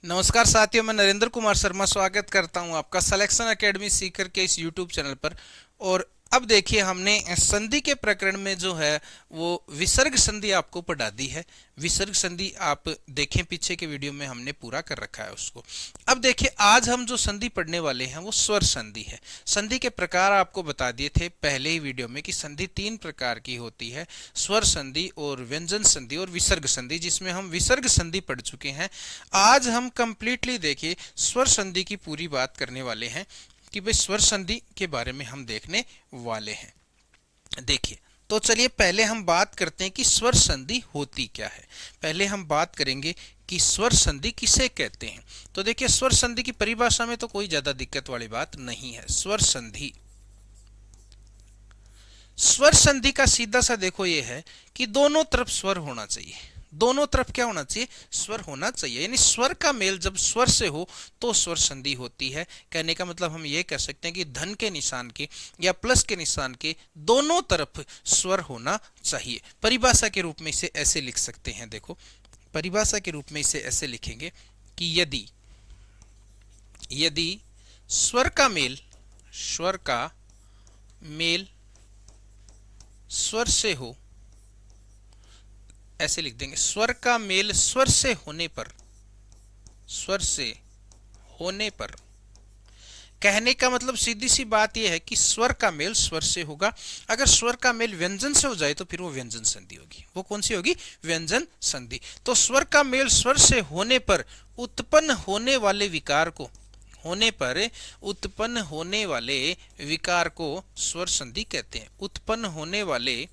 नमस्कार साथियों, मैं नरेंद्र कुमार शर्मा स्वागत करता हूं आपका सिलेक्शन एकेडमी सीकर के इस यूट्यूब चैनल पर। और अब देखिए, हमने संधि के प्रकरण में जो है वो विसर्ग संधि आपको पढ़ा दी है। विसर्ग संधि आप देखें, पीछे के वीडियो में हमने पूरा कर रखा है उसको। अब देखिए, आज हम जो संधि पढ़ने वाले हैं वो स्वर संधि है। संधि के प्रकार आपको बता दिए थे पहले ही वीडियो में कि संधि 3 प्रकार की होती है, स्वर संधि और व्यंजन संधि और विसर्ग संधि, जिसमें हम विसर्ग संधि पढ़ चुके हैं। आज हम कंप्लीटली देखिए स्वर संधि की पूरी बात करने वाले हैं कि भाई स्वर संधि के बारे में हम देखने वाले हैं। देखिए, तो चलिए पहले हम बात करते हैं कि स्वर संधि होती क्या है। पहले हम बात करेंगे कि स्वर संधि किसे कहते हैं। तो देखिए, स्वर संधि की परिभाषा में तो कोई ज्यादा दिक्कत वाली बात नहीं है। स्वर संधि का सीधा सा देखो ये है कि दोनों तरफ स्वर होना चाहिए। दोनों तरफ क्या होना चाहिए? स्वर होना चाहिए। यानी स्वर का मेल जब स्वर से हो तो स्वर संधि होती है। कहने का मतलब हम ये कह सकते हैं कि धन के निशान के या प्लस के निशान के दोनों तरफ स्वर होना चाहिए। परिभाषा के रूप में इसे ऐसे लिख सकते हैं। देखो, परिभाषा के रूप में इसे ऐसे लिखेंगे कि यदि यदि स्वर का मेल स्वर से हो, ऐसे लिख देंगे, स्वर का मेल स्वर से होने पर कहने का मतलब सीधी सी बात यह है कि स्वर का मेल स्वर से होगा। अगर स्वर का मेल व्यंजन से हो जाए तो फिर वो व्यंजन संधि होगी। वो कौन सी होगी? व्यंजन संधि। तो स्वर का मेल स्वर से होने पर उत्पन्न होने वाले विकार को स्वर संधि कहते हैं। उत्पन्न होने वाले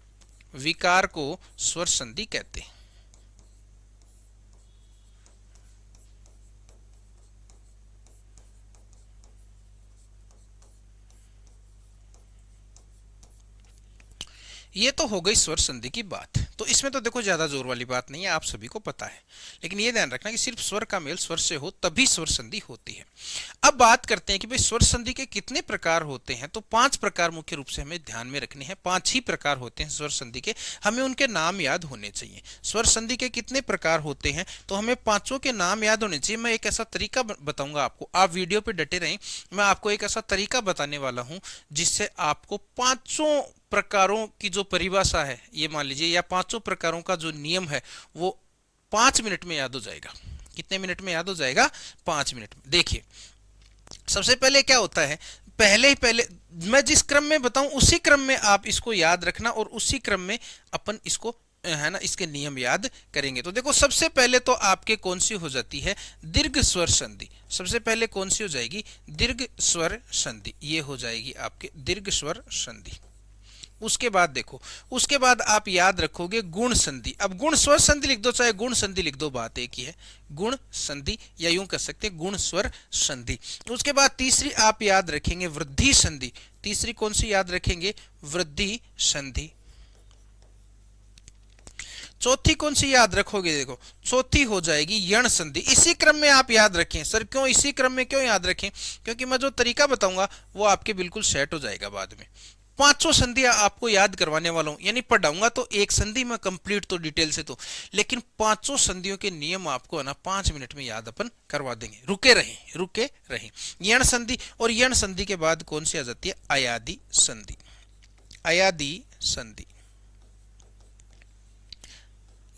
विकार को स्वर संधि कहते हैं। ये तो हो गई स्वर संधि की बात। तो इसमें तो देखो ज्यादा जोर वाली बात नहीं है, आप सभी को पता है। लेकिन ये ध्यान रखना कि सिर्फ स्वर का मेल स्वर से हो तभी स्वर संधि होती है। अब बात करते हैं कि भाई स्वर संधि के कितने प्रकार होते हैं। तो 5 प्रकार मुख्य रूप से हमें ध्यान में रखने हैं। 5 ही प्रकार होते हैं स्वर संधि के, हमें उनके नाम याद होने चाहिए। स्वर संधि के कितने प्रकार होते हैं तो हमें पांचों के नाम याद होने चाहिए। मैं एक ऐसा तरीका बताऊंगा आपको, आप वीडियो पे डटे रहें। मैं आपको एक ऐसा तरीका बताने वाला हूं जिससे आपको पांचों प्रकारों की जो परिभाषा है, ये मान लीजिए, या पांचों प्रकारों का जो नियम है वो 5 मिनट में याद हो जाएगा। कितने मिनट में याद हो जाएगा? 5 मिनट में। देखिए, सबसे पहले क्या होता है, पहले मैं जिस क्रम में बताऊं उसी क्रम में आप इसको याद रखना और उसी क्रम में अपन इसको, है ना, इसके नियम याद करेंगे। तो देखो, सबसे पहले तो आपके कौन सी हो जाती है? दीर्घ स्वर संधि। सबसे पहले कौन सी हो जाएगी? दीर्घ स्वर संधि। ये हो जाएगी आपके दीर्घ स्वर संधि। उसके बाद देखो, उसके बाद आप याद रखोगे गुण संधि। अब गुण स्वर संधि लिख दो, चाहे गुण संधि लिख दो, बात एक ही है। गुण संधि, या यूं कह सकते हैं गुण स्वर संधि। उसके बाद तीसरी आप याद रखेंगे वृद्धि संधि। तीसरी कौन सी याद रखेंगे? वृद्धि संधि। चौथी कौन सी याद रखोगे? देखो, चौथी हो जाएगी यण संधि। इसी क्रम में आप याद रखें। सर क्यों इसी क्रम में क्यों याद रखें? क्योंकि मैं जो तरीका बताऊंगा वो आपके बिल्कुल सेट हो जाएगा बाद में। पांचों संधियां आपको याद करवाने वाला हूं, यानी पढ़ाऊंगा तो एक संधि में कंप्लीट तो डिटेल से तो, लेकिन पांचों संधियों के नियम आपको है ना 5 मिनट में याद अपन करवा देंगे। रुके रहें। यण संधि, और यण संधि के बाद कौन सी आ जाती है? अयादि संधि। अयादि संधि।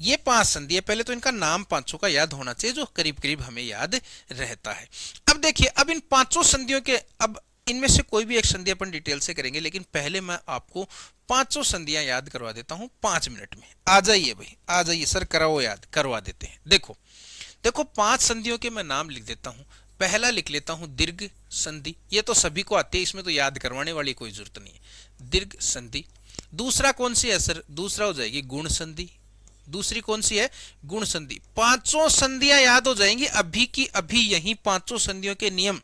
ये 5 संधि है। पहले तो इनका नाम पांचों का याद होना चाहिए जो करीब करीब हमें याद रहता है। अब देखिए, अब इन पांचों संधियों के, अब इनमें से कोई भी एक संधि अपन डिटेल से करेंगे, लेकिन पहले मैं आपको पांचों संधियां याद करवा देता हूं 5 मिनट में। आ जाइए भाई, आ जाइए सर, कराओ, याद करवा देते हैं। देखो देखो, 5 संधियों के मैं नाम लिख देता हूं। पहला लिख लेता हूं दीर्घ संधि। ये तो सभी को आती है, इसमें तो याद करवाने वाली कोई जरूरत नहीं है। दीर्घ संधि। दूसरा कौन सी है सर? दूसरा हो जाएगी गुण संधि। दूसरी कौन सी है? गुण संधि। पांचों संधियां याद हो जाएंगी अभी की अभी, यही पांचों संधियों के नियम।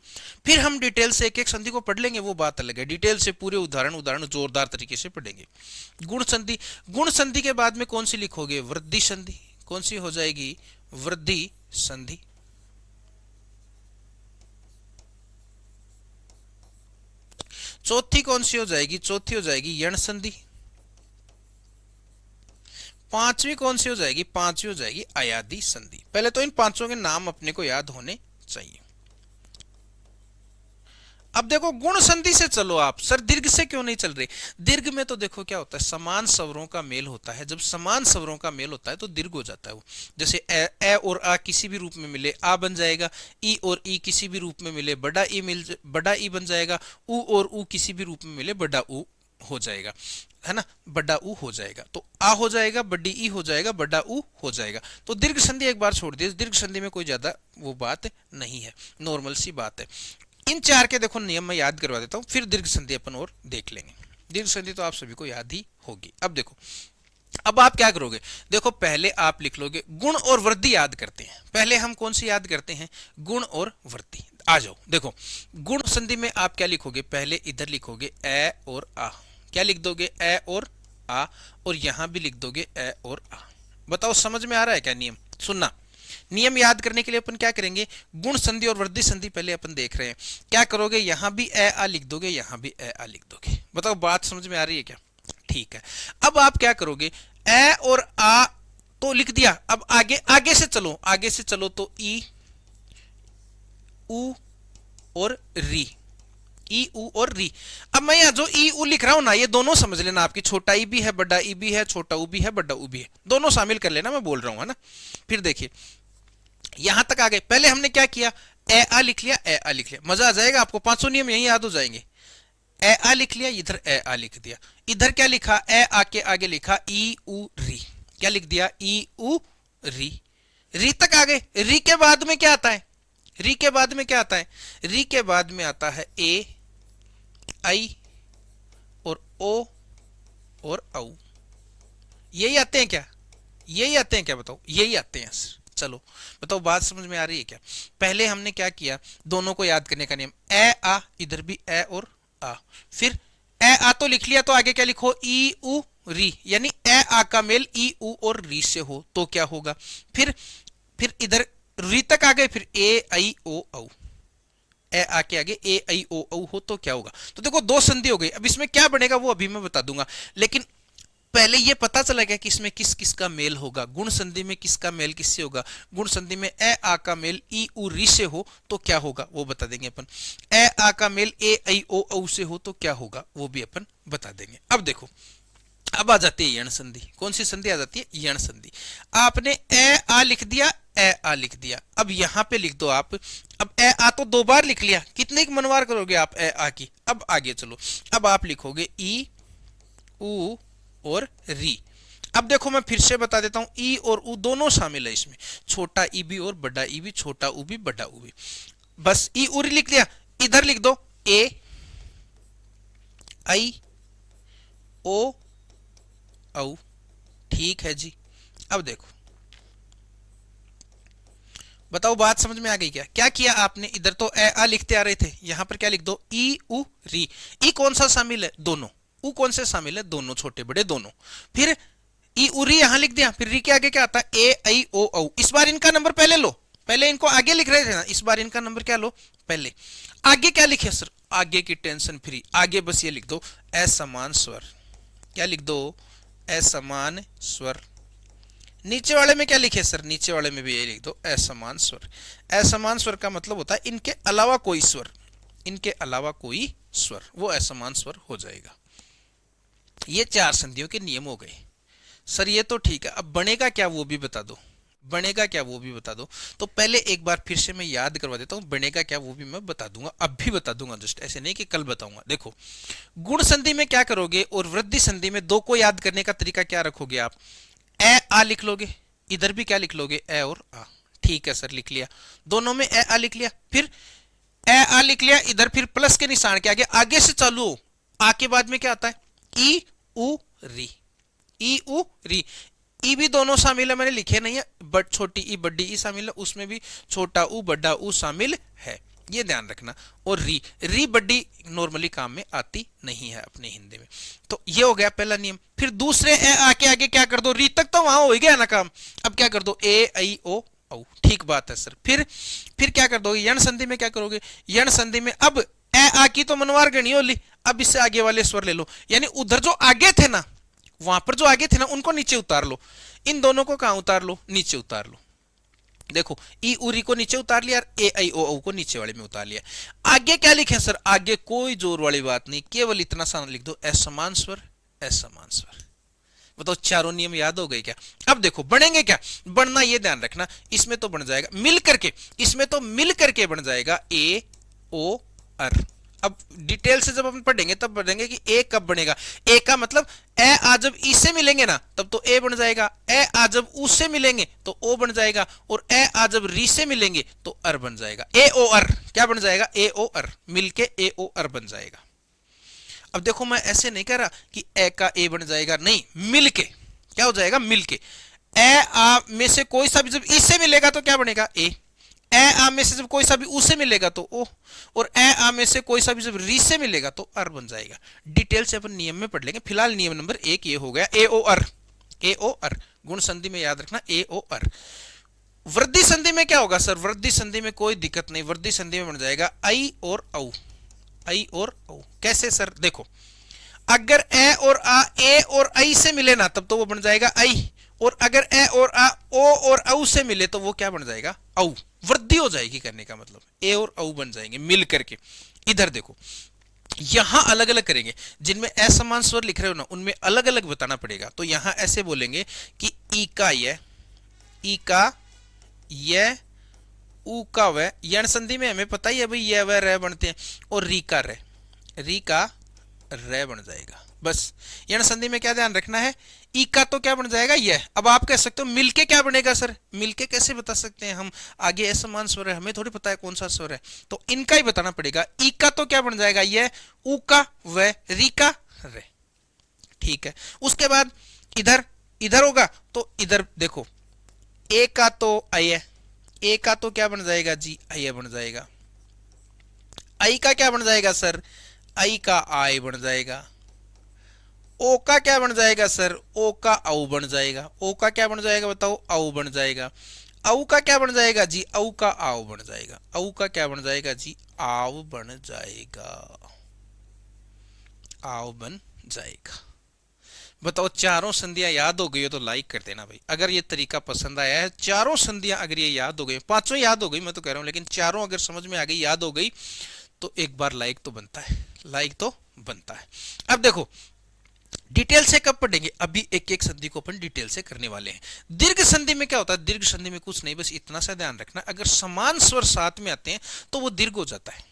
फिर हम डिटेल से एक एक संधि को पढ़ लेंगे, वो बात अलग है। डिटेल से पूरे उदाहरण जोरदार तरीके से पढ़ेंगे। गुण संधि। गुण संधि के बाद में कौन सी लिखोगे? वृद्धि संधि। कौन सी हो जाएगी? वृद्धि संधि। चौथी कौन सी हो जाएगी? चौथी हो जाएगी यण संधि। पांचवी कौन सी हो जाएगी? पांचवी हो जाएगी अयादी संधि। पहले तो इन पांचों के नाम अपने को याद होने चाहिए। अब देखो गुण संधि से चलो आप, सर दीर्घ से क्यों नहीं चल रही? दीर्घ में तो देखो क्या होता है, समान स्वरों का मेल होता है। जब समान स्वरों का मेल होता है तो दीर्घ हो जाता है वो। जैसे ए और आ किसी भी रूप में मिले आ बन जाएगा, ई और ई किसी भी रूप में मिले बड़ा ई बन जाएगा, ऊ और ऊ किसी भी रूप में मिले बड़ा ऊ हो जाएगा, है ना, बड़ा ऊ हो जाएगा। तो आ हो जाएगा, बड़ी ई हो जाएगा, बड़ा ऊ हो जाएगा। तो दीर्घ संधि एक बार छोड़ दिए, दीर्घ संधि में कोई ज्यादा वो बात नहीं है, नॉर्मल सी बात है। इन चार के देखो नियम मैं याद करवा देता हूं, फिर दीर्घ संधि अपन और देख लेंगे। दीर्घ संधि तो आप सभी को याद ही होगी। अब देखो, अब आप क्या करोगे? देखो पहले आप लिख लोगे गुण और वृद्धि याद करते हैं। पहले हम कौन सी याद करते हैं? गुण और वृद्धि। आ जाओ देखो, गुण संधि में आप क्या लिखोगे? पहले इधर लिखोगे ए और आ। क्या लिख दोगे? ए और आ, और यहां भी लिख दोगे ए और आ। बताओ समझ में आ रहा है क्या नियम? सुनना, नियम याद करने के लिए अपन क्या करेंगे? गुण संधि और वृद्धि संधि पहले अपन देख रहे हैं। क्या करोगे? यहां भी ए आ लिख दोगे, यहां भी ए आ लिख दोगे। बताओ बात समझ में आ रही है क्या? ठीक है। अब आप क्या करोगे? ए और आ तो लिख दिया। अब आगे आगे से चलो, आगे से चलो तो ई उ और री, ई उ और री। अब मैं यहां जो ई उ लिख रहा हूं ना, ये दोनों समझ लेना आपकी, छोटा ई भी है, बड़ा ई भी है, छोटा उ भी है, बड़ा उ भी है, दोनों शामिल कर लेना, मैं बोल रहा हूं, है ना। फिर देखिए यहां तक आ गए। पहले हमने क्या किया? ए आ लिख लिया, ए आ लिख लिया। मजा आ जाएगा आपको, पांचों नियम यही याद हो जाएंगे। ए आ लिख लिया, इधर ए आ लिख दिया। इधर क्या लिखा? ए आ के आगे लिखा ई उ री। क्या लिख दिया? ई उ री। री तक आ गए। री के बाद में क्या आता है? री के बाद में क्या आता है? री के बाद में आता है ए, आई और ओ और औ। यही आते हैं क्या? यही आते हैं क्या? बताओ, यही आते हैं। चलो बताओ बात समझ में आ रही है क्या? पहले हमने क्या किया? दोनों को याद करने का नियम, ए आ, इधर भी ए और आ। फिर ए आ तो लिख लिया, तो आगे क्या लिखो? ई उ री, यानी ए आ का मेल ई उ और री से हो तो क्या होगा? फिर इधर री तक आ गए, फिर ए आई ओ औ। ए आ के आगे ए आई ओ औ हो तो क्या होगा? तो देखो दो संधि हो गई। अब इसमें क्या बनेगा वो अभी मैं बता दूंगा, लेकिन पहले ये पता चला गया कि इसमें किस किस का मेल होगा। गुण संधि में किसका मेल किससे होगा? गुण संधि में ए आ का मेल ई उ री से हो तो क्या होगा वो बता देंगे अपन। ए आ का मेल ए आई ओ औ से हो तो क्या होगा वो भी अपन बता देंगे। अब देखो, अब आ जाती है यण संधि। कौन सी संधि आ जाती है? यण संधि। आपने ए आ लिख दिया, ए आ लिख दिया। अब यहां पे लिख दो आप। अब ए आ तो दो बार लिख लिया, कितने की मनवार करोगे आप ए आ की? अब आगे चलो, अब आप लिखोगे ई उ और री। अब देखो मैं फिर से बता देता हूं, ई और उ दोनों शामिल है इसमें, छोटा ई भी और बड़ा ई भी, छोटा उ भी बड़ा उ भी। बस ई उ री लिख लिया। इधर लिख दो ए आई ओ औ। ठीक है जी। अब देखो बताओ बात समझ में आ गई क्या? क्या किया आपने? इधर तो ए आ लिखते आ रहे थे, यहां पर क्या लिख दो? ई उ री। ई कौन सा शामिल है? दोनों। उ कौन से शामिल है? दोनों, छोटे बड़े दोनों। फिर ई उ री यहां लिख दिया। फिर री के आगे क्या आता है? ए आई ओ औ। इस बार इनका नंबर पहले लो, पहले इनको आगे लिख रहे थे ना, इस बार इनका नंबर क्या लो? पहले। आगे क्या लिखे सर? आगे की टेंशन फ्री, आगे बस ये लिख दो असमान स्वर। क्या लिख दो? असमान स्वर। नीचे वाले में क्या लिखे सर? नीचे वाले में भी ये लिख दो असमान स्वर। असमान स्वर का मतलब होता है इनके अलावा कोई स्वर, इनके अलावा कोई स्वर, वो असमान स्वर हो जाएगा। ये चार संधियों के नियम हो गए। सर ये तो ठीक है, अब बनेगा क्या वो भी बता दो, बनेगा क्या वो भी बता दो। तो पहले एक बार फिर से मैं याद करवा देता हूं, बनेगा क्या वो भी मैं बता दूंगा, अब भी बता दूंगा, जस्ट ऐसे नहीं कि कल बताऊंगा। देखो गुण संधि में क्या करोगे और वृद्धि संधि में दो को याद करने का तरीका क्या रखोगे आप? ए आ लिख लोगे, इधर भी क्या लिख लोगे? ए और आ। ठीक है सर, लिख लिया, दोनों में ए आ लिख लिया। फिर ए आ लिख लिया, इधर फिर प्लस के निशान के आगे आगे से चालू हो, आ के बाद में क्या आता है? ई उ री। ई उ री, ई भी दोनों शामिल है, मैंने लिखे नहीं है, बट छोटी ई बड़ी ई शामिल है, उसमें भी छोटा उ बड़ा उ शामिल है, ये ध्यान रखना। और री, री बड़ी नॉर्मली काम में आती नहीं है अपने हिंदी में। तो ये हो गया पहला नियम। फिर दूसरे ए आके आगे क्या कर दो? री तक तो वहां हो ही गया ना काम, अब क्या कर दो? ए आई ओ औ। ठीक बात है सर। फिर क्या कर दोगे? यण संधि में क्या करोगे? यण संधि में अब ए आ की तो मनवार गणी होली, अब इससे आगे वाले स्वर ले लो, यानी उधर जो आगे थे ना वहां पर जो आगे थे ना उनको नीचे उतार लो, इन दोनों को कहां उतार लो, नीचे उतार लो। देखो ई उरी को नीचे उतार लिया, ए आई ओ औ को नीचे वाले में उतार लिया। आगे क्या लिखे सर, आगे कोई जोर वाली बात नहीं, केवल इतना सा लिख दो असमान स्वर, असमान स्वर। बताओ चारों नियम याद हो गए क्या? अब देखो बनेंगे क्या, बनना ये ध्यान रखना, इसमें तो बन जाएगा मिल करके, इसमें तो मिल करके बन जाएगा ए ओ अर। अब डिटेल से जब अपन पढ़ेंगे तब पढ़ेंगे कि ए कब बनेगा। ए का मतलब ए आ जब ई से मिलेंगे ना तब तो ए बन जाएगा, ए आ जब ऊ से मिलेंगे तो ओ बन जाएगा, और ए आ जब री से मिलेंगे तो अर बन जाएगा। ए ओ अर क्या बन जाएगा, ए ओ अर, मिलके ए ओ अर बन जाएगा। अब देखो मैं ऐसे नहीं कह रहा कि ए का ए बन जाएगा, नहीं, मिलके क्या हो जाएगा, मिलके ए आ में से कोई सा भी जब ई से मिलेगा तो क्या बनेगा, ए आ में से जब कोई सा भी ऊ से मिलेगा तो ओ, और ए आ में से कोई सा भी जब री से मिलेगा तो अर बन जाएगा। डिटेल से अपन नियम में पढ़ लेंगे, फिलहाल नियम नंबर 1 ये हो गया, ए ओ अर, ए ओ अर। गुण संधि में याद रखना ए ओ अर। वृद्धि संधि में क्या होगा सर, वृद्धि संधि में कोई दिक्कत नहीं, वृद्धि संधि में बन जाएगा आई और औ, आई और औ। कैसे सर, देखो अगर ए और आ ए और आई से मिले ना तब तो वो बन जाएगा आई, और अगर ए और आ ओ और औ से मिले तो वो क्या बन जाएगा, औ। वृद्धि हो जाएगी, करने का मतलब ए और औ बन जाएंगे मिल करके। इधर देखो यहां अलग अलग करेंगे, जिनमें असमान स्वर लिख रहे हो ना उनमें अलग अलग बताना पड़ेगा। तो यहां ऐसे बोलेंगे कि ई का ये, ई का ये, ऊ का वह, यण संधि में हमें पता ही है भाई ये वह रह बनते हैं, और री का रे, री का रे बन जाएगा। बस यण संधि में क्या ध्यान रखना है, ई का तो क्या बन जाएगा यह। अब आप कह सकते हो मिलके क्या बनेगा सर, मिलके कैसे बता सकते हैं हम, आगे असमान स्वर है, हमें थोड़ी पता है कौन सा स्वर है, तो इनका ही बताना पड़ेगा। ई का तो क्या बन जाएगा यह, ऊ का वह, री का रे, ठीक है। उसके बाद इधर, इधर होगा तो इधर देखो ए का तो अय, ए का तो क्या बन जाएगा जी, अय बन जाएगा। आई का क्या बन जाएगा सर, आई का आय बन जाएगा। ओ का क्या बन जाएगा सर, ओ का औ बन जाएगा। ओ का क्या बन जाएगा बताओ, औ बन जाएगा। औ का क्या बन जाएगा जी, औ का आव बन जाएगा। औ का क्या बन जाएगा जी, आव बन जाएगा, आव बन जाएगा। बताओ चारों संधियां याद हो गई हो तो लाइक कर देना भाई, अगर ये तरीका पसंद आया है, चारों संधियां अगर ये याद हो गई, पांचों याद हो गई मैं तो कह रहा हूं, लेकिन चारों अगर समझ में आ गई, याद हो गई, तो एक बार लाइक तो बनता है, लाइक तो बनता है। अब देखो डिटेल से कब पढ़ेंगे, अभी एक एक संधि को अपन डिटेल से करने वाले हैं। दीर्घ संधि में क्या होता है, दीर्घ संधि में कुछ नहीं, बस इतना सा ध्यान रखना, अगर समान स्वर साथ में आते हैं तो वो दीर्घ हो जाता है।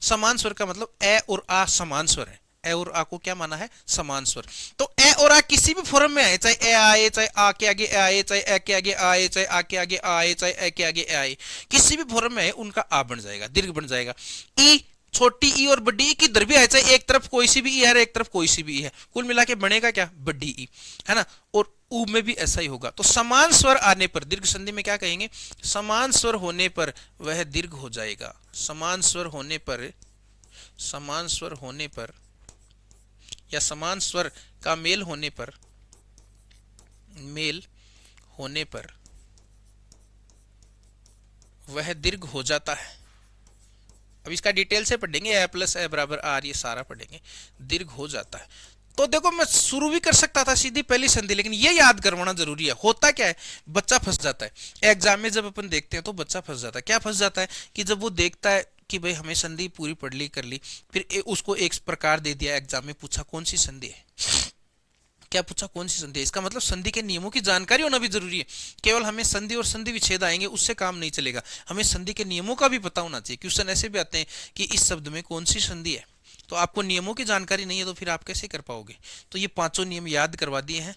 समान स्वर का मतलब ए और आ समान स्वर है, ए और आ को क्या माना है, समान स्वर। तो ए और आ किसी भी फॉर्म में आए, चाहे ए आए, चाहे आ के आगे ए आए, चाहे ए के आगे आए, चाहे आ के आगे आए, चाहे ए के आगे ए आए, किसी भी फॉर्म में आए उनका आ बन जाएगा, दीर्घ बन जाएगा। ई छोटी ई और बड़ी ई किधर भी आए, चाहे एक तरफ कोई सी भी ई है, एक तरफ कोई सी भी ई है, कुल मिला के बनेगा क्या, बड़ी ई, है ना। और ऊ में भी ऐसा ही होगा। तो समान स्वर आने पर दीर्घ संधि में क्या कहेंगे, समान स्वर होने पर वह दीर्घ हो जाएगा। समान स्वर होने पर, समान स्वर होने पर या समान स्वर का मेल होने पर, मेल होने पर वह दीर्घ हो जाता है। अब इसका डिटेल से पढ़ेंगे, ए प्लस ए बराबर आर, ये सारा पढ़ेंगे, दीर्घ हो जाता है। तो देखो मैं शुरू भी कर सकता था सीधी पहली संधि, लेकिन ये याद करवाना जरूरी है। होता क्या है, बच्चा फंस जाता है एग्जाम में, जब अपन देखते हैं तो बच्चा फंस जाता है। क्या फंस जाता है कि जब वो देखता है कि भाई हमें संधि पूरी पढ़ ली कर ली, फिर उसको एक प्रकार दे दिया एग्जाम में, पूछा कौन सी संधि है, क्या पूछा कौन सी संधि है, इसका मतलब संधि के नियमों की जानकारी होना भी जरूरी है। केवल हमें संधि और संधि विच्छेद आएंगे उससे काम नहीं चलेगा, हमें संधि के नियमों का भी पता होना चाहिए। क्वेश्चन ऐसे भी आते हैं कि इस शब्द में कौन सी संधि है, तो आपको नियमों की जानकारी नहीं है तो फिर आप कैसे कर पाओगे। तो ये पांचों नियम याद करवा दिए हैं,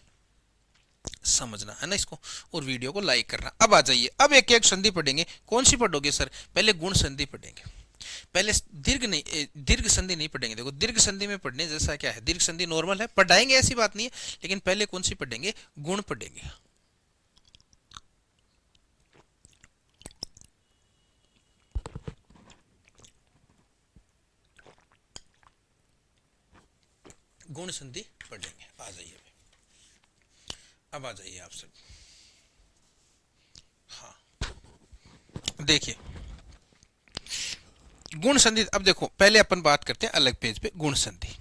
समझना है ना इसको, और वीडियो को लाइक करना। अब आ जाइए, अब एक एक संधि पढ़ेंगे। कौन सी पढ़ोगे सर, पहले गुण संधि पढ़ेंगे, पहले दीर्घ नहीं, दीर्घ संधि नहीं पढ़ेंगे। देखो दीर्घ संधि में पढ़ने जैसा क्या है, दीर्घ संधि नॉर्मल है, पढ़ाएंगे ऐसी बात नहीं है, लेकिन पहले कौन सी पढ़ेंगे, गुण पढ़ेंगे। गुण संधि पढ़ेंगे। आ जाइए, अब आ जाइए आप सब। हाँ देखिए गुण संधि, अब देखो पहले अपन बात करते हैं अलग पेज पे गुण संधि।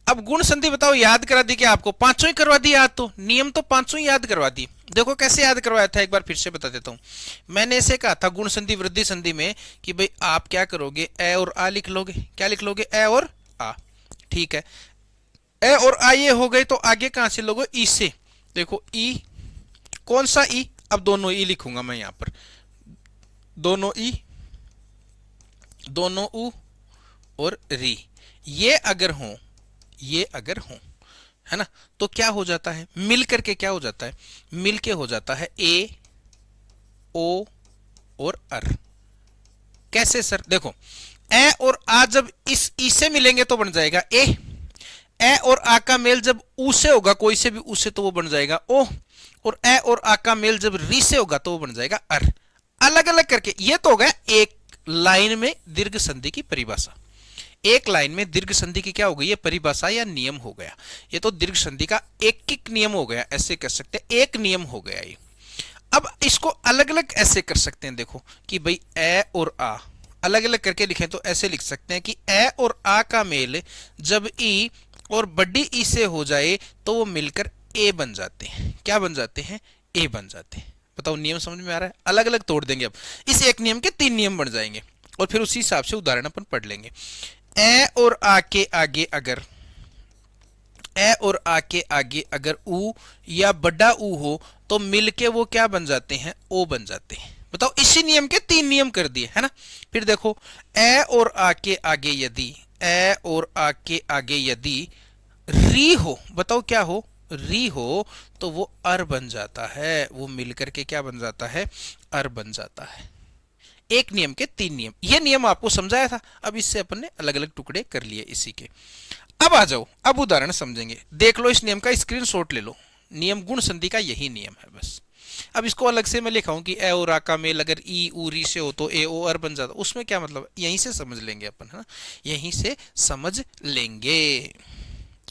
अब गुण संधि बताओ याद करा दी क्या आपको? पांचों ही करवा दी याद, तो नियम तो पांचों ही याद करवा दी। देखो कैसे याद करवाया था, एक बार फिर से बता देता हूं। मैंने ऐसे कहा था गुण संधि वृद्धि संधि में कि भाई आप क्या करोगे, ए और आ लिख लोगे। क्या लिख लोगे? ए और आ। ठीक है, ए और आ ये हो गए, तो आगे कहां से लोगे? ई से। देखो ई, कौन सा ई? अब दोनों ई लिखूंगा मैं यहां पर, दोनों ई, दोनों ऊ और री, ये अगर हो, ये अगर हो, है ना, तो क्या हो जाता है? मिल करके क्या हो जाता है? मिल के हो जाता है ए, ओ और अर। कैसे सर? देखो ए और आ जब इस ई से मिलेंगे तो बन जाएगा ए। ए और आ का मेल जब ऊ से होगा, कोई से भी ऊ से, तो वो बन जाएगा ओ। और ए और आ का मेल जब री से होगा तो वो बन जाएगा अर। अलग अलग करके ये तो हो गया एक लाइन में दीर्घ संधि की परिभाषा। एक लाइन में दीर्घ संधि की क्या हो गई? ये परिभाषा या नियम हो गया। ये तो दीर्घ संधि का एक एक नियम हो गया, ऐसे कह सकते हैं, एक नियम हो गया ये। अब इसको अलग अलग ऐसे कर सकते हैं, देखो कि भाई ए और आ अलग अलग करके लिखें तो ऐसे लिख सकते हैं कि ए और आ का मेल जब ई और बड़ी ई से हो जाए तो वो मिलकर ए बन जाते हैं। क्या बन जाते हैं? ए बन जाते हैं। बताओ नियम समझ में आ रहा है? अलग अलग तोड़ देंगे, अब इस एक नियम के तीन नियम बन जाएंगे और फिर उसी हिसाब से उदाहरण अपन पढ़ लेंगे। ए और आ के आगे अगर, ए और आ के आगे अगर ऊ या बड़ा ऊ हो तो मिलके वो क्या बन जाते हैं? ओ बन जाते हैं। बताओ इसी नियम के तीन नियम कर दिए, है ना। फिर देखो ए और आ के आगे यदि, ए और आ के आगे यदि री हो, बताओ क्या हो? री हो, तो वो अर बन जाता है। वो मिलकर के क्या बन जाता है? अर बन जाता है। एक नियम के तीन नियम, ये नियम आपको समझाया था। अब इससे अपन ने अलग अलग टुकड़े कर लिए इसी के। अब आ जाओ, अब उदाहरण समझेंगे। देख लो इस नियम का स्क्रीनशॉट ले लो। नियम गुण संधि का यही नियम है बस। अब इसको अलग से मैं लिखाऊं कि ए और आ का मेल अगर ई ऊ री से हो तो ए ओ अर बन जाता, उसमें क्या मतलब? यहीं से समझ लेंगे अपन, है ना, यहीं से समझ लेंगे।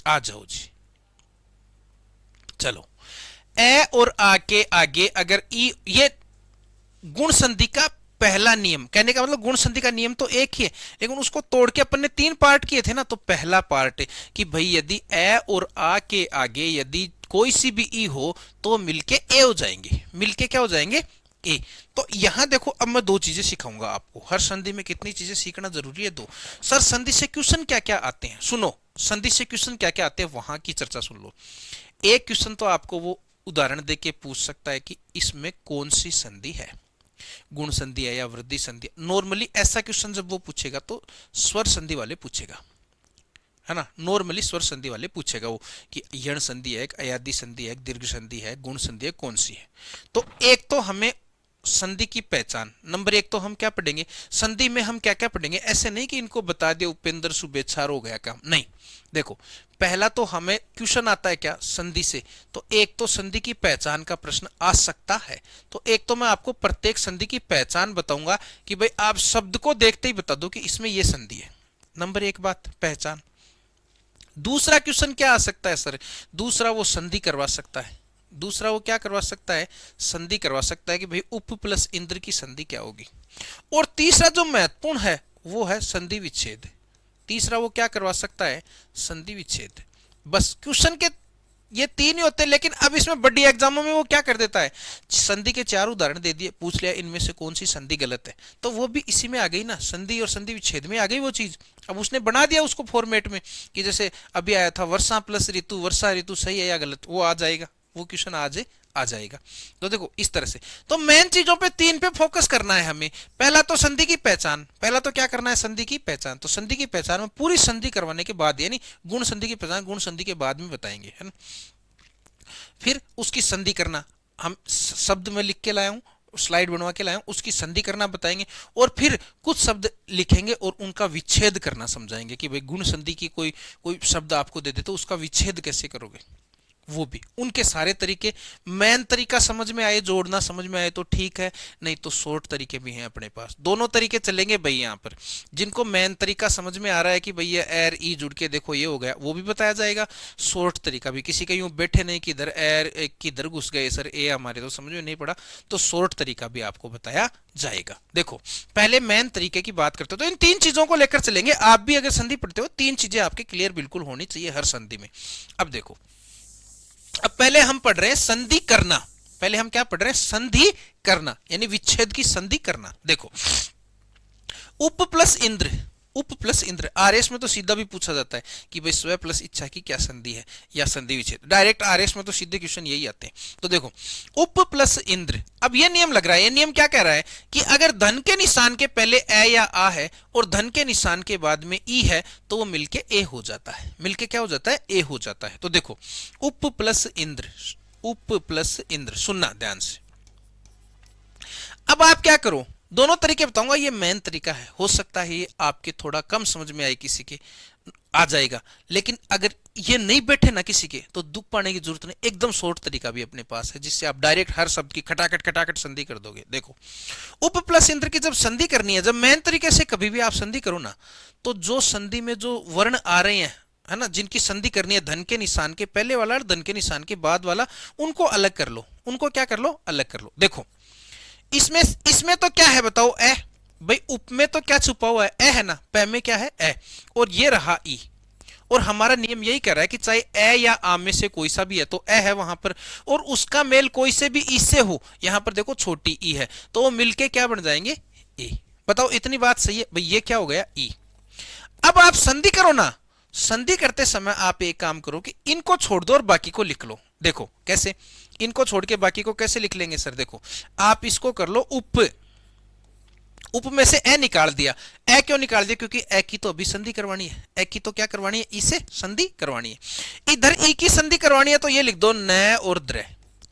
आ जाओ जी, चलो। ए और आ के आगे अगर ई, ये गुण संधि का पहला नियम। कहने का मतलब गुण संधि का नियम तो एक ही है, लेकिन उसको तोड़ के अपन ने तीन पार्ट किए थे ना। तो पहला पार्ट कि भाई यदि ए और आ के आगे यदि कोई सी भी ई हो तो मिलके ए हो जाएंगे। मिलके क्या हो जाएंगे? ए। तो यहां देखो, अब मैं दो चीजें सिखाऊंगा आपको। हर संधि में कितनी चीजें सीखना जरूरी है? दो। सर संधि से क्वेश्चन क्या क्या आते हैं? सुनो, संधि से क्वेश्चन क्या क्या आते हैं वहां की चर्चा सुन लो। एक क्वेश्चन तो आपको वो उदाहरण देके पूछ सकता है कि इसमें कौन सी संधि है, गुण संधि है या वृद्धि संधि। नॉर्मली ऐसा क्वेश्चन जब वो पूछेगा तो स्वर संधि वाले पूछेगा, है ना। नॉर्मली स्वर संधि वाले पूछेगा वो कि यण संधि है, अयादी संधि है, दीर्घ संधि है, गुण संधि है, कौन सी है। तो एक तो हमें संधि की पहचान, नंबर एक तो हम क्या पढ़ेंगे संधि में, हम क्या क्या पढ़ेंगे। ऐसे नहीं कि इनको बता दिया उपेंद्र शुभेच्छार हो गया काम, नहीं। देखो पहला तो हमें क्वेश्चन आता है क्या संधि से, तो एक तो संधि की पहचान का प्रश्न आ सकता है। तो एक तो मैं आपको प्रत्येक संधि की पहचान बताऊंगा कि भाई आप शब्द को देखते ही बता दो कि इसमें यह संधि है। नंबर एक बात पहचान। दूसरा क्वेश्चन क्या आ सकता है सर? दूसरा वो संधि करवा सकता है। दूसरा वो क्या करवा सकता है? संधि करवा सकता है कि भाई उप प्लस इंद्र की संधि क्या होगी। और तीसरा जो महत्वपूर्ण है वो है संधि विच्छेद। तीसरा वो क्या करवा सकता है? संधि विच्छेद। बस क्वेश्चन के ये तीन ही होते हैं, लेकिन अब इसमें बड़ी एग्जामों में वो क्या कर देता है, संधि के चार उदाहरण दे दिए, पूछ लिया इनमें से कौन सी संधि गलत है, तो वो भी इसी में आ गई ना, संधि और संधि विच्छेद में आ गई वो चीज। अब उसने बना दिया उसको फॉर्मेट में कि जैसे अभी आया था वर्षा प्लस ऋतु, वर्षा ऋतु सही है या गलत, वो आ जाएगा, वो क्वेश्चन आज आ जाएगा। तो देखो इस तरह से, तो मेन चीजों पे तीन पे फोकस करना है हमें। पहला तो संधि की पहचान, पहला तो क्या करना है संधि की पहचान। तो संधि की पहचान में पूरी संधि करवाने के बाद, यानी गुण संधि की पहचान गुण संधि के बाद में बताएंगे, है ना। फिर उसकी संधि करना, हम शब्द में लिख के लाया हूं, स्लाइड बनवा के लाया हूं, उसकी संधि करना बताएंगे। और फिर कुछ शब्द लिखेंगे और उनका विच्छेद करना समझाएंगे कि भाई गुण संधि की कोई कोई शब्द आपको दे दे तो उसका विच्छेद कैसे करोगे, वो भी, उनके सारे तरीके। मेन तरीका समझ में आए, जोड़ना समझ में आए तो ठीक है, नहीं तो शॉर्ट तरीके भी हैं अपने पास, दोनों तरीके चलेंगे भाई। यहाँ पर जिनको मेन तरीका समझ में आ रहा है कि भैया एर ई जुड़ के देखो ये हो गया, वो भी बताया जाएगा। शॉर्ट तरीका भी, किसी का यूं बैठे नहीं कि इधर एर किधर घुस गए सर, ए हमारे तो समझ में नहीं पड़ा, तो शॉर्ट तरीका भी आपको बताया जाएगा। देखो पहले मेन तरीके की बात करते हो, तो इन तीन चीजों को लेकर चलेंगे। आप भी अगर संधि पढ़ते हो, तीन चीजें आपके क्लियर बिल्कुल होनी चाहिए हर संधि में। अब देखो, अब पहले हम पढ़ रहे हैं संधि करना। पहले हम क्या पढ़ रहे हैं? संधि करना, यानी विच्छेद की संधि करना। देखो, उप प्लस इंद्र, उप प्लस इंद्र, आरएस में तो सीधा भी पूछा जाता है कि भाई स्व प्लस इच्छा की क्या संधि है या संधि विच्छेद, डायरेक्ट आरएस में तो सीधे क्वेश्चन यही आते हैं। तो देखो, उप प्लस इंद्र, अब ये नियम लग रहा है, ये नियम क्या कह रहा है कि अगर धन के निशान के पहले ए या आ है और धन के निशान के बाद में ई है, तो वो मिलके ए हो जाता है, मिलके क्या हो जाता है? ए हो जाता है। तो देखो, उप प्लस इंद्र, उप प्लस इंद्र, सुनना ध्यान से। अब आप क्या करो, दोनों तरीके बताऊंगा, ये मेन तरीका है, हो सकता है ये आपके थोड़ा कम समझ में आए, किसी के आ जाएगा, लेकिन अगर ये नहीं बैठे ना किसी के, तो दुख पाने की जरूरत नहीं, एकदम शॉर्ट तरीका भी अपने पास है, जिससे आप डायरेक्ट हर शब्द की खटाखट खटाखट संधि कर दोगे। देखो, उप प्लस इंद्र की जब संधि करनी है, जब मेन तरीके से कभी भी आप संधि करो ना, तो जो संधि में जो वर्ण आ रहे हैं, है ना, जिनकी संधि करनी है, धन के निशान के पहले वाला और धन के निशान के बाद वाला, उनको अलग कर लो, उनको क्या कर लो? अलग कर लो। देखो, इसमें इसमें तो क्या है बताओ? ए भाई, उप में तो क्या छुपा हुआ है? ए है ना, पै में क्या है? ए, और ये रहा ई, और हमारा नियम यही कह रहा है कि चाहे ए या आ में से कोई सा भी है, तो ए है वहां पर, और उसका मेल कोई से भी ई से हो, यहां पर देखो छोटी ई है, तो वो मिलके क्या बन जाएंगे? ए। बताओ, इतनी बात सही है भाई? ये क्या हो गया? ई। अब आप संधि करो ना, संधि करते समय आप एक काम करो कि इनको छोड़ दो और बाकी को लिख लो। देखो कैसे, इनको छोड़ के बाकी को कैसे लिख लेंगे सर? देखो, आप इसको कर लो उप, उप में से ए निकाल दिया। ए क्यों निकाल दिया? क्योंकि ए की तो अभी संधि करवानी है, ए की तो क्या करवानी है? इसे संधि करवानी है। इधर ई की संधि करवानी है, तो ये लिख दो न और द्र।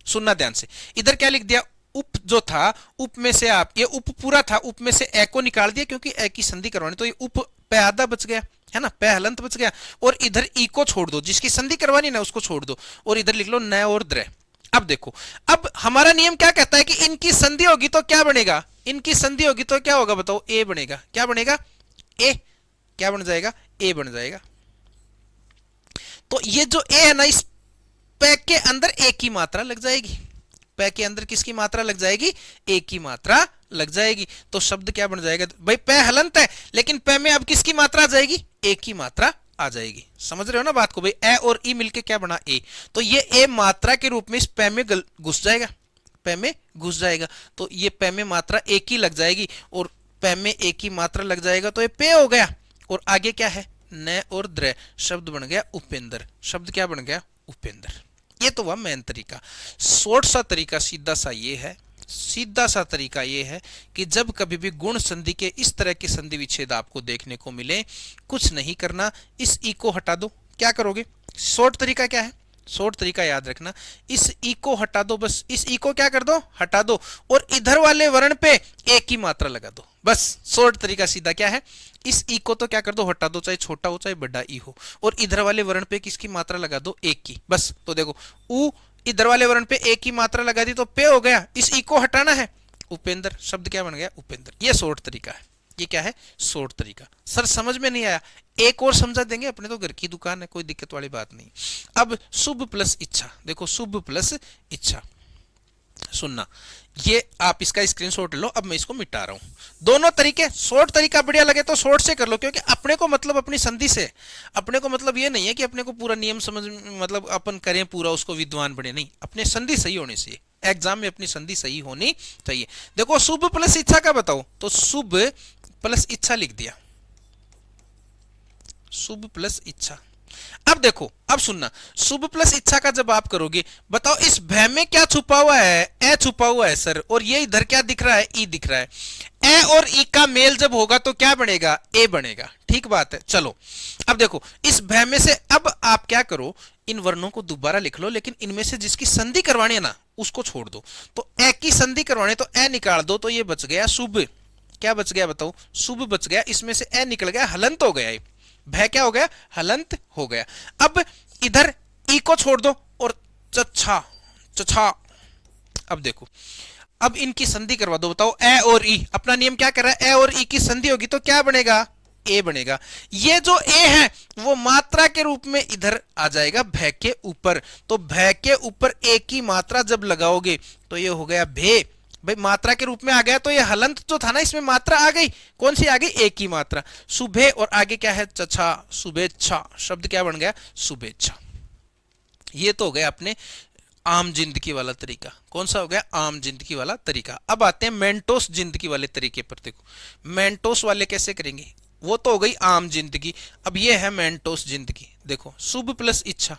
सुनना ध्यान से, इधर क्या लिख दिया? उप जो था, उप में से आप, ये उप पूरा था, उप में से ए को निकाल दिया क्योंकि ए की संधि करवानी, तो ये उप पे आधा बच गया, है ना, पे हलंत बच गया, और इधर ई को छोड़ दो, जिसकी संधि करवानी ना उसको छोड़ दो, और इधर लिख लो न और द्र। अब देखो, अब हमारा नियम क्या कहता है कि इनकी संधि होगी तो क्या बनेगा? इनकी संधि होगी तो क्या होगा बताओ? ए बनेगा। क्या बनेगा? ए। क्या बन जाएगा? ए बन जाएगा। तो ये जो ए है ना, इस पे के अंदर ए की मात्रा लग जाएगी, पे के अंदर किसकी मात्रा लग जाएगी? ए की मात्रा लग जाएगी। तो शब्द क्या बन जाएगा भाई? पे हलंत है, लेकिन पे में अब किसकी मात्रा आ जाएगी? ए की मात्रा आ जाएगी। समझ रहे हो ना बात को भाई? ए और ई मिलके क्या बना? ए। तो ये ए मात्रा के रूप में इस पे में घुस जाएगा, पे में घुस जाएगा, तो ये पे में मात्रा ए की लग जाएगी, और पे में ए की मात्रा लग जाएगा, तो ये पे हो गया, और आगे क्या है? न और द्र, शब्द बन गया उपेंद्र। शब्द क्या बन गया? उपेंद्र। ये तो वह मेन तरीका। शॉर्ट सा तरीका सीधा सा ये है, सीधा सा तरीका ये है कि जब कभी भी गुण संधि के इस तरह के संधि विच्छेद आपको देखने को मिले, कुछ नहीं करना, इस ई को हटा दो। क्या करोगे? शॉर्ट तरीका क्या है? शॉर्ट तरीका याद रखना, इस ई को हटा दो, बस इस ई को क्या कर दो? हटा दो, और इधर वाले वर्ण पे ए की मात्रा लगा दो, बस। शॉर्ट तरीका सीधा क्या है? इस ई को तो क्या कर दो? हटा दो, चाहे छोटा हो चाहे बड़ा ई हो, और इधर वाले वर्ण पे किसकी मात्रा लगा दो? एक की, बस। तो देखो, उ इधर वाले वर्ण पे एक की मात्रा लगा दी तो पे हो गया, इस ई को हटाना है, उपेंद्र। शब्द क्या बन गया? उपेंद्र। ये शॉर्ट तरीका है। ये क्या है? शॉर्ट तरीका। सर समझ में नहीं आया, एक और समझा देंगे, अपने तो घर की दुकान है, कोई दिक्कत वाली बात नहीं। अब शुभ प्लस इच्छा, देखो शुभ प्लस इच्छा, सुनना, ये आप इसका स्क्रीनशॉट लो। अब मैं इसको मिटा रहा हूं। दोनों तरीके, शॉर्ट तरीका बढ़िया लगे तो शॉर्ट से कर लो, क्योंकि अपने को मतलब अपनी संधि से, अपने को मतलब ये नहीं है कि अपने को पूरा नियम समझ, मतलब अपन करें पूरा उसको विद्वान बने, नहीं, अपने संधि सही होने से, एग्जाम में अपनी संधि सही होनी चाहिए। देखो, शुभ प्लस इच्छा का बताओ, तो शुभ प्लस इच्छा लिख दिया, शुभ प्लस इच्छा। अब देखो, अब सुनना, शुभ प्लस इच्छा का जब आप करोगे, बताओ इस भय में क्या छुपा हुआ है? ए छुपा हुआ है सर, और ये इधर क्या दिख रहा है? ई दिख रहा है। ए और ई का मेल जब होगा तो क्या बनेगा? ए बनेगा। ठीक बात है। चलो, अब देखो, इस भय में से अब आप क्या करो, इन वर्णों को दोबारा लिख लो, लेकिन इनमें से जिसकी संधि करवानी है ना, उसको छोड़ दो। तो ए की संधि करवानी, तो ए निकाल दो, तो ये बच गया शुभ। क्या बच गया बताओ? शुभ बच गया। इसमें से ए निकल गया, हलंत हो गया, भय क्या हो गया? हलंत हो गया। अब इधर ई को छोड़ दो, और चच्छा, चछा। अब देखो, अब इनकी संधि करवा दो, बताओ ए और ई, अपना नियम क्या कर रहा है, ए और ई की संधि होगी तो क्या बनेगा, ए बनेगा। ये जो ए है वो मात्रा के रूप में इधर आ जाएगा भय के ऊपर, तो भय के ऊपर ए की मात्रा जब लगाओगे तो ये हो गया भे। भाई मात्रा के रूप में आ गया तो ये हलंत जो था ना इसमें मात्रा आ गई, कौन सी आ गई, ए की मात्रा। सुबह और आगे क्या है, चछा, शुभेच्छा, शब्द क्या बन गया, शुभेच्छा। ये तो हो गया अपने आम जिंदगी वाला तरीका। कौन सा हो गया, आम जिंदगी वाला तरीका। अब आते हैं मेंटोस जिंदगी वाले तरीके पर। देखो मेंटोस वाले कैसे करेंगे, वो तो हो गई आम जिंदगी। अब ये है मेंटोस जिंदगी। देखो शुभ प्लस इच्छा,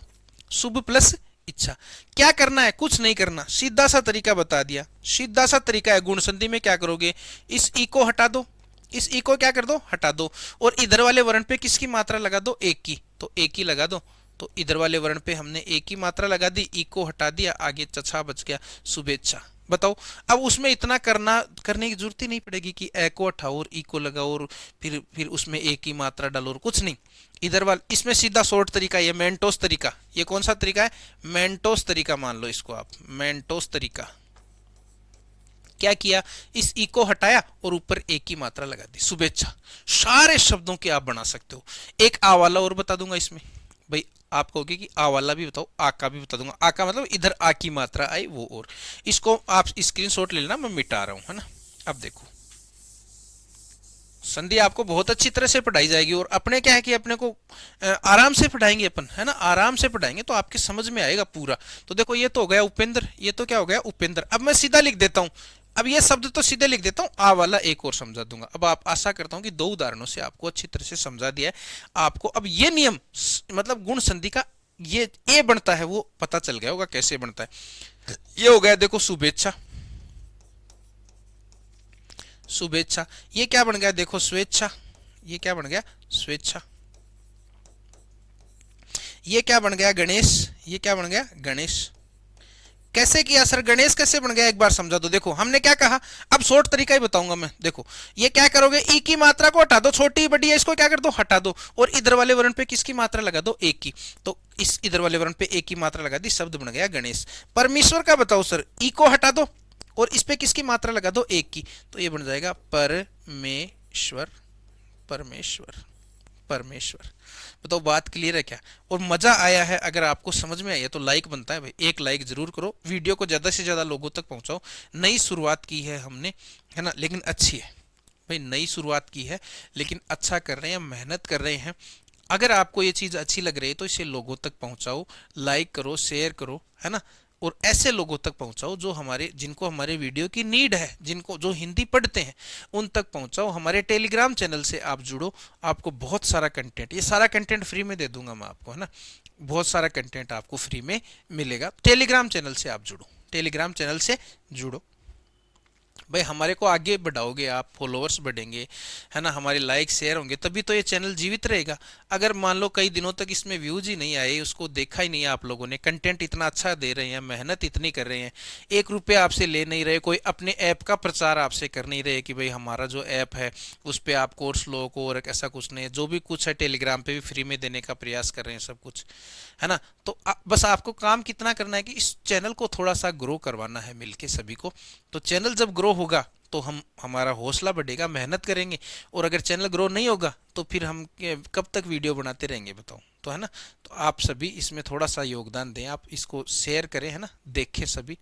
शुभ प्लस इच्छा। क्या करना है, कुछ नहीं करना, सीधा सा तरीका बता दिया, सीधा सा तरीका है। गुण संधि में क्या करोगे, इस ई को हटा दो, इस ई को क्या कर दो, हटा दो, और इधर वाले वर्ण पे किसकी मात्रा लगा दो, एक की, तो एक की लगा दो। तो इधर वाले वर्ण पे हमने एक की मात्रा लगा दी, ई को हटा दिया, आगे चछा बच गया, शुभेच्छा। बताओ, अब उसमें इतना करने की जरूरत ही नहीं पड़ेगी कि ए को हटाओ और ई को लगाओ और फिर उसमें एक की मात्रा डालो और कुछ नहीं। इधर वाले इसमें सीधा शॉर्ट तरीका, ये मेंटोस तरीका। ये कौन सा तरीका है, मेंटोस तरीका मान लो इसको आप, मेंटोस तरीका। क्या किया, इस ई को हटाया और ऊपर एक की मात्रा लगा दी, शुभेच्छा। सारे शब्दों के आप बना सकते हो। एक आ वाला और बता दूंगा इसमें, भाई आप कहोगे कि आ वाला भी बताओ, आ का भी बता दूंगा। आ का मतलब इधर आ की मात्रा आई वो, और इसको आप स्क्रीनशॉट ले लेना, मैं मिटा रहा हूं, है ना। अब देखो संधि आपको बहुत अच्छी तरह से पढ़ाई जाएगी, और अपने क्या है कि अपने को आराम से पढ़ाएंगे अपन, है ना, आराम से पढ़ाएंगे तो आपके समझ में आएगा पूरा। तो देखो ये तो हो गया उपेंद्र, ये तो क्या हो गया, उपेंद्र। अब मैं सीधा लिख देता हूं, अब ये शब्द तो सीधे लिख देता हूं, आ वाला एक और समझा दूंगा। अब आप आशा करता हूं कि दो उदाहरणों से आपको अच्छी तरह से समझा दिया है आपको। अब ये नियम मतलब गुण संधि का ये ए बनता है वो पता चल गया होगा कैसे बनता है। ये हो गया देखो शुभेच्छा, शुभेच्छा। ये क्या बन गया, देखो स्वेच्छा, ये क्या बन गया, स्वेच्छा। ये क्या बन गया, गणेश, ये क्या बन गया, गणेश। कैसे किया सर, गणेश कैसे बन गया, एक बार समझा दो। देखो हमने क्या कहा, अब शॉर्ट तरीका ही बताऊंगा मैं। देखो ये क्या करोगे, ई की मात्रा को हटा दो, छोटी बड़ी है इसको क्या कर दो, हटा दो, और इधर वाले वर्ण पे किसकी मात्रा लगा दो, एक की। तो इस इधर वाले वर्ण पे एक की मात्रा लगा दी, शब्द बन गया गणेश। परमेश्वर का बताओ सर, ई को हटा दो और इस पे किसकी मात्रा लगा दो, एक की, तो ये बन जाएगा परमेश्वर, परमेश्वर, परमेश्वर। बताओ बात क्लियर है क्या, और मजा आया है। अगर आपको समझ में आई है तो लाइक बनता है भाई, एक लाइक जरूर करो, वीडियो को ज्यादा से ज्यादा लोगों तक पहुंचाओ। नई शुरुआत की है हमने, है ना, लेकिन अच्छी है भाई, नई शुरुआत की है लेकिन अच्छा कर रहे हैं, मेहनत कर रहे हैं। अगर आपको ये चीज अच्छी लग रही है तो इसे लोगों तक पहुंचाओ, लाइक करो, शेयर करो, है ना, और ऐसे लोगों तक पहुंचाओ जो हमारे, जिनको हमारे वीडियो की नीड है, जिनको जो हिंदी पढ़ते हैं उन तक पहुंचाओ। हमारे टेलीग्राम चैनल से आप जुड़ो, आपको बहुत सारा कंटेंट, ये सारा कंटेंट फ्री में दे दूंगा मैं आपको, है ना, बहुत सारा कंटेंट आपको फ्री में मिलेगा। टेलीग्राम चैनल से आप जुड़ो, टेलीग्राम चैनल से जुड़ो भाई, हमारे को आगे बढ़ाओगे आप, फॉलोअर्स बढ़ेंगे, है ना, हमारे लाइक शेयर होंगे तभी तो ये चैनल जीवित रहेगा। अगर मान लो कई दिनों तक इसमें व्यूज ही नहीं आए, उसको देखा ही नहीं आप लोगों ने, कंटेंट इतना अच्छा दे रहे हैं, मेहनत इतनी कर रहे हैं, एक रुपया आपसे ले नहीं रहे, कोई अपने ऐप का प्रचार आपसे कर नहीं रहे कि भाई हमारा जो ऐप है उस पर आप कोर्स लो को, और ऐसा कुछ नहीं, जो भी कुछ है टेलीग्राम पे भी फ्री में देने का प्रयास कर रहे हैं सब कुछ, है ना। तो बस आपको काम कितना करना है कि इस चैनल को थोड़ा सा ग्रो करवाना है मिलके सभी को। तो चैनल जब ग्रो होगा तो हमारा हौसला बढ़ेगा, मेहनत करेंगे, और अगर चैनल ग्रो नहीं होगा तो फिर हम कब तक वीडियो बनाते रहेंगे बताओ, तो है ना। तो आप सभी इसमें थोड़ा सा योगदान दें, आप इसको शेयर करें, है ना, देखें सभी।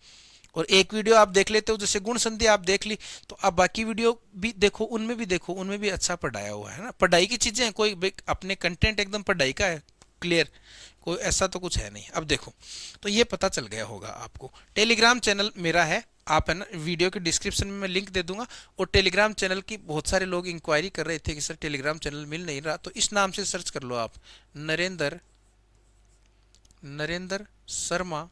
और एक वीडियो आप देख लेते हो, जैसे गुण संधि आप देख ली, तो आप बाकी वीडियो भी देखो, उनमें भी देखो, उनमें भी अच्छा पढ़ाया हुआ है ना, पढ़ाई की चीजें हैं, कोई अपने कंटेंट एकदम पढ़ाई का है, क्लियर, कोई ऐसा तो कुछ है नहीं। अब देखो, तो ये पता चल गया होगा आपको, टेलीग्राम चैनल मेरा है, आप है ना, वीडियो के डिस्क्रिप्शन में मैं लिंक दे दूंगा। और टेलीग्राम चैनल की बहुत सारे लोग इंक्वायरी कर रहे थे कि सर टेलीग्राम चैनल मिल नहीं रहा, तो इस नाम से सर्च कर लो आप, नरेंद्र, नरेंद्र शर्मा,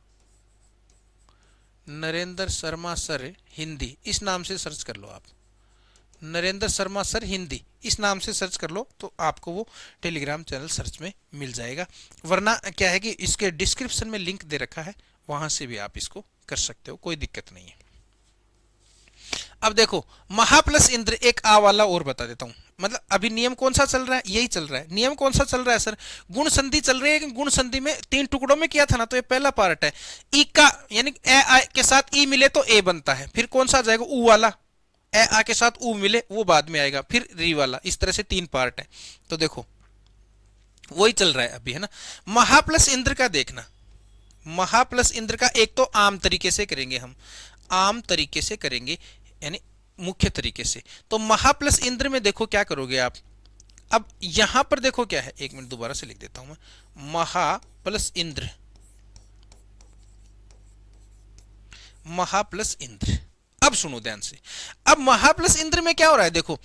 नरेंद्र शर्मा सर हिंदी, इस नाम से सर्च कर लो आप, नरेंद्र शर्मा सर हिंदी, इस नाम से सर्च कर लो तो आपको वो टेलीग्राम चैनल सर्च में मिल जाएगा। वरना क्या है कि इसके डिस्क्रिप्शन में लिंक दे रखा है, वहां से भी आप इसको कर सकते हो, कोई दिक्कत नहीं है। अब देखो महा प्लस इंद्र, एक आ वाला और बता देता हूं, मतलब अभी नियम कौन सा चल रहा है, यही चल रहा है। नियम कौन सा चल रहा है सर, गुण संधि चल रही है, लेकिन गुण संधि में 3 टुकड़ों में किया था ना, तो ये पहला पार्ट है। ई का यानी ए आ के साथ ई मिले तो ए बनता है, फिर कौन सा आ जाएगा, ऊ वाला। ए आ के साथ ऊ मिले वो बाद में आएगा, फिर री वाला। इस तरह से 3 पार्ट है। तो देखो वही चल रहा है अभी, है ना। महा प्लस इंद्र का देखना, महा प्लस इंद्र का एक तो आम तरीके से करेंगे हम, आम तरीके से करेंगे, यानी मुख्य तरीके से। तो महा प्लस इंद्र में देखो क्या करोगे आप। अब यहां पर देखो क्या है, एक मिनट दोबारा से लिख देता हूं मैं। महा प्लस इंद्र, महा प्लस इंद्र। अब सुनो ध्यान से, अब महा प्लस इंद्र में क्या हो रहा है, देखो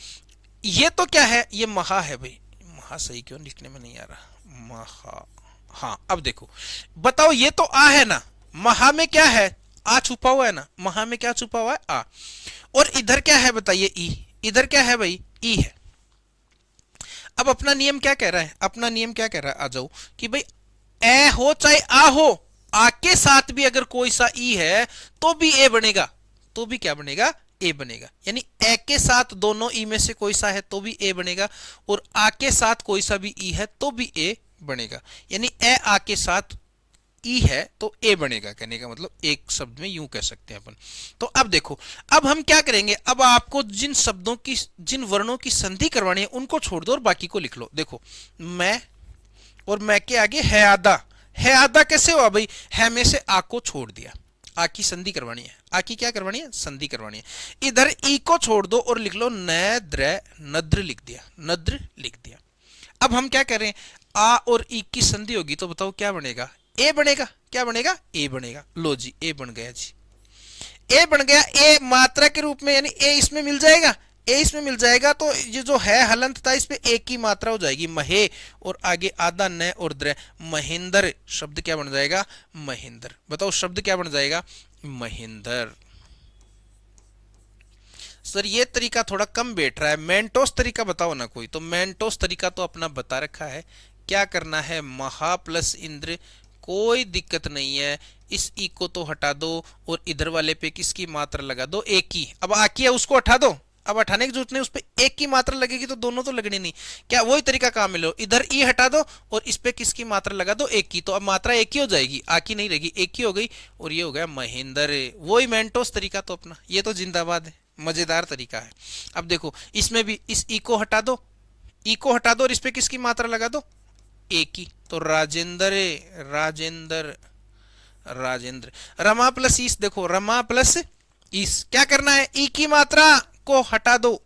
ये तो क्या है, ये महा है भाई, महा सही क्यों लिखने में नहीं आ रहा, महा। हाँ अब देखो, बताओ ये तो आ है ना, महा में क्या है, आ छुपा हुआ है ना, महा में क्या छुपा हुआ है, आ। और इधर क्या है बताइए, ई। इधर क्या है भाई, ई है। अब अपना नियम क्या कह रहा है, अपना नियम क्या कह रहा है, आ जाओ, कि भाई ए हो चाहे आ हो, आ के साथ भी अगर कोई सा ई है तो भी ए बनेगा, तो भी क्या बनेगा, ए बनेगा। यानी ए के साथ दोनों ई में से कोई सा है तो भी ए बनेगा, और आ के साथ कोई सा भी ई है तो भी ए बनेगा। यानी ए आ के साथ ई है तो ए बनेगा, कहने का मतलब एक शब्द में यूं कह सकते हैं अपन। तो अब देखो, अब हम क्या करेंगे, अब आपको जिन शब्दों की, जिन वर्णों की संधि करवानी है उनको छोड़ दो और बाकी को लिख लो। देखो मैं, और मैं के आगे है आधा, है आधा कैसे हुआ भाई, है में से आ को छोड़ दिया, आ की संधि करवानी है, आ की क्या करवानी है, संधि करवानी है। इधर ई को छोड़ दो और लिख लो नद्र, नद्र लिख दिया, नद्र लिख दिया। अब हम क्या करें, आ और ई की संधि होगी तो बताओ क्या बनेगा, ए बनेगा, क्या बनेगा, ए बनेगा। लो जी ए बन गया जी, ए बन गया। ए मात्रा के रूप में, यानी ए इसमें मिल जाएगा, ए इसमें मिल जाएगा, तो ये जो है हलंत था इस पे एक की मात्रा हो जाएगी, महे, और आगे आधा न और द्र, महेंद्र। शब्द क्या बन जाएगा, महेंद्र। बताओ शब्द क्या बन जाएगा, महेंद्र। सर ये तरीका थोड़ा कम बैठ रहा है, मेंटोस तरीका बताओ ना कोई। तो मेंटोस तरीका तो अपना बता रखा है, क्या करना है, महा प्लस इंद्र, कोई दिक्कत नहीं है, इस ई को तो हटा दो और इधर वाले पे किसकी मात्रा लगा दो, एक की। अब आकी है उसको हटा दो, अब हटाने की जरूरत नहीं, उस पर एक की मात्रा लगेगी तो दोनों तो लगनी नहीं, क्या वही तरीका काम मिलो, इधर ई हटा दो और इस पे किसकी मात्रा लगा दो, एक की। तो अब मात्रा एक ही हो जाएगी, आकी नहीं रहेगी, एक ही हो गई, और ये हो गया महेंद्र। वही मेंटोस तरीका तो अपना, ये तो जिंदाबाद है, मजेदार तरीका है। अब देखो इसमें भी इस ई को हटा दो, ई को हटा दो और इस पे किसकी मात्रा लगा दो, एक ही। तो राजेंद्र, राजेंद्र, राजेंद्र। रमा प्लस ईस, देखो रमा प्लस ईस, क्या करना है, ई की मात्रा को हटा दो,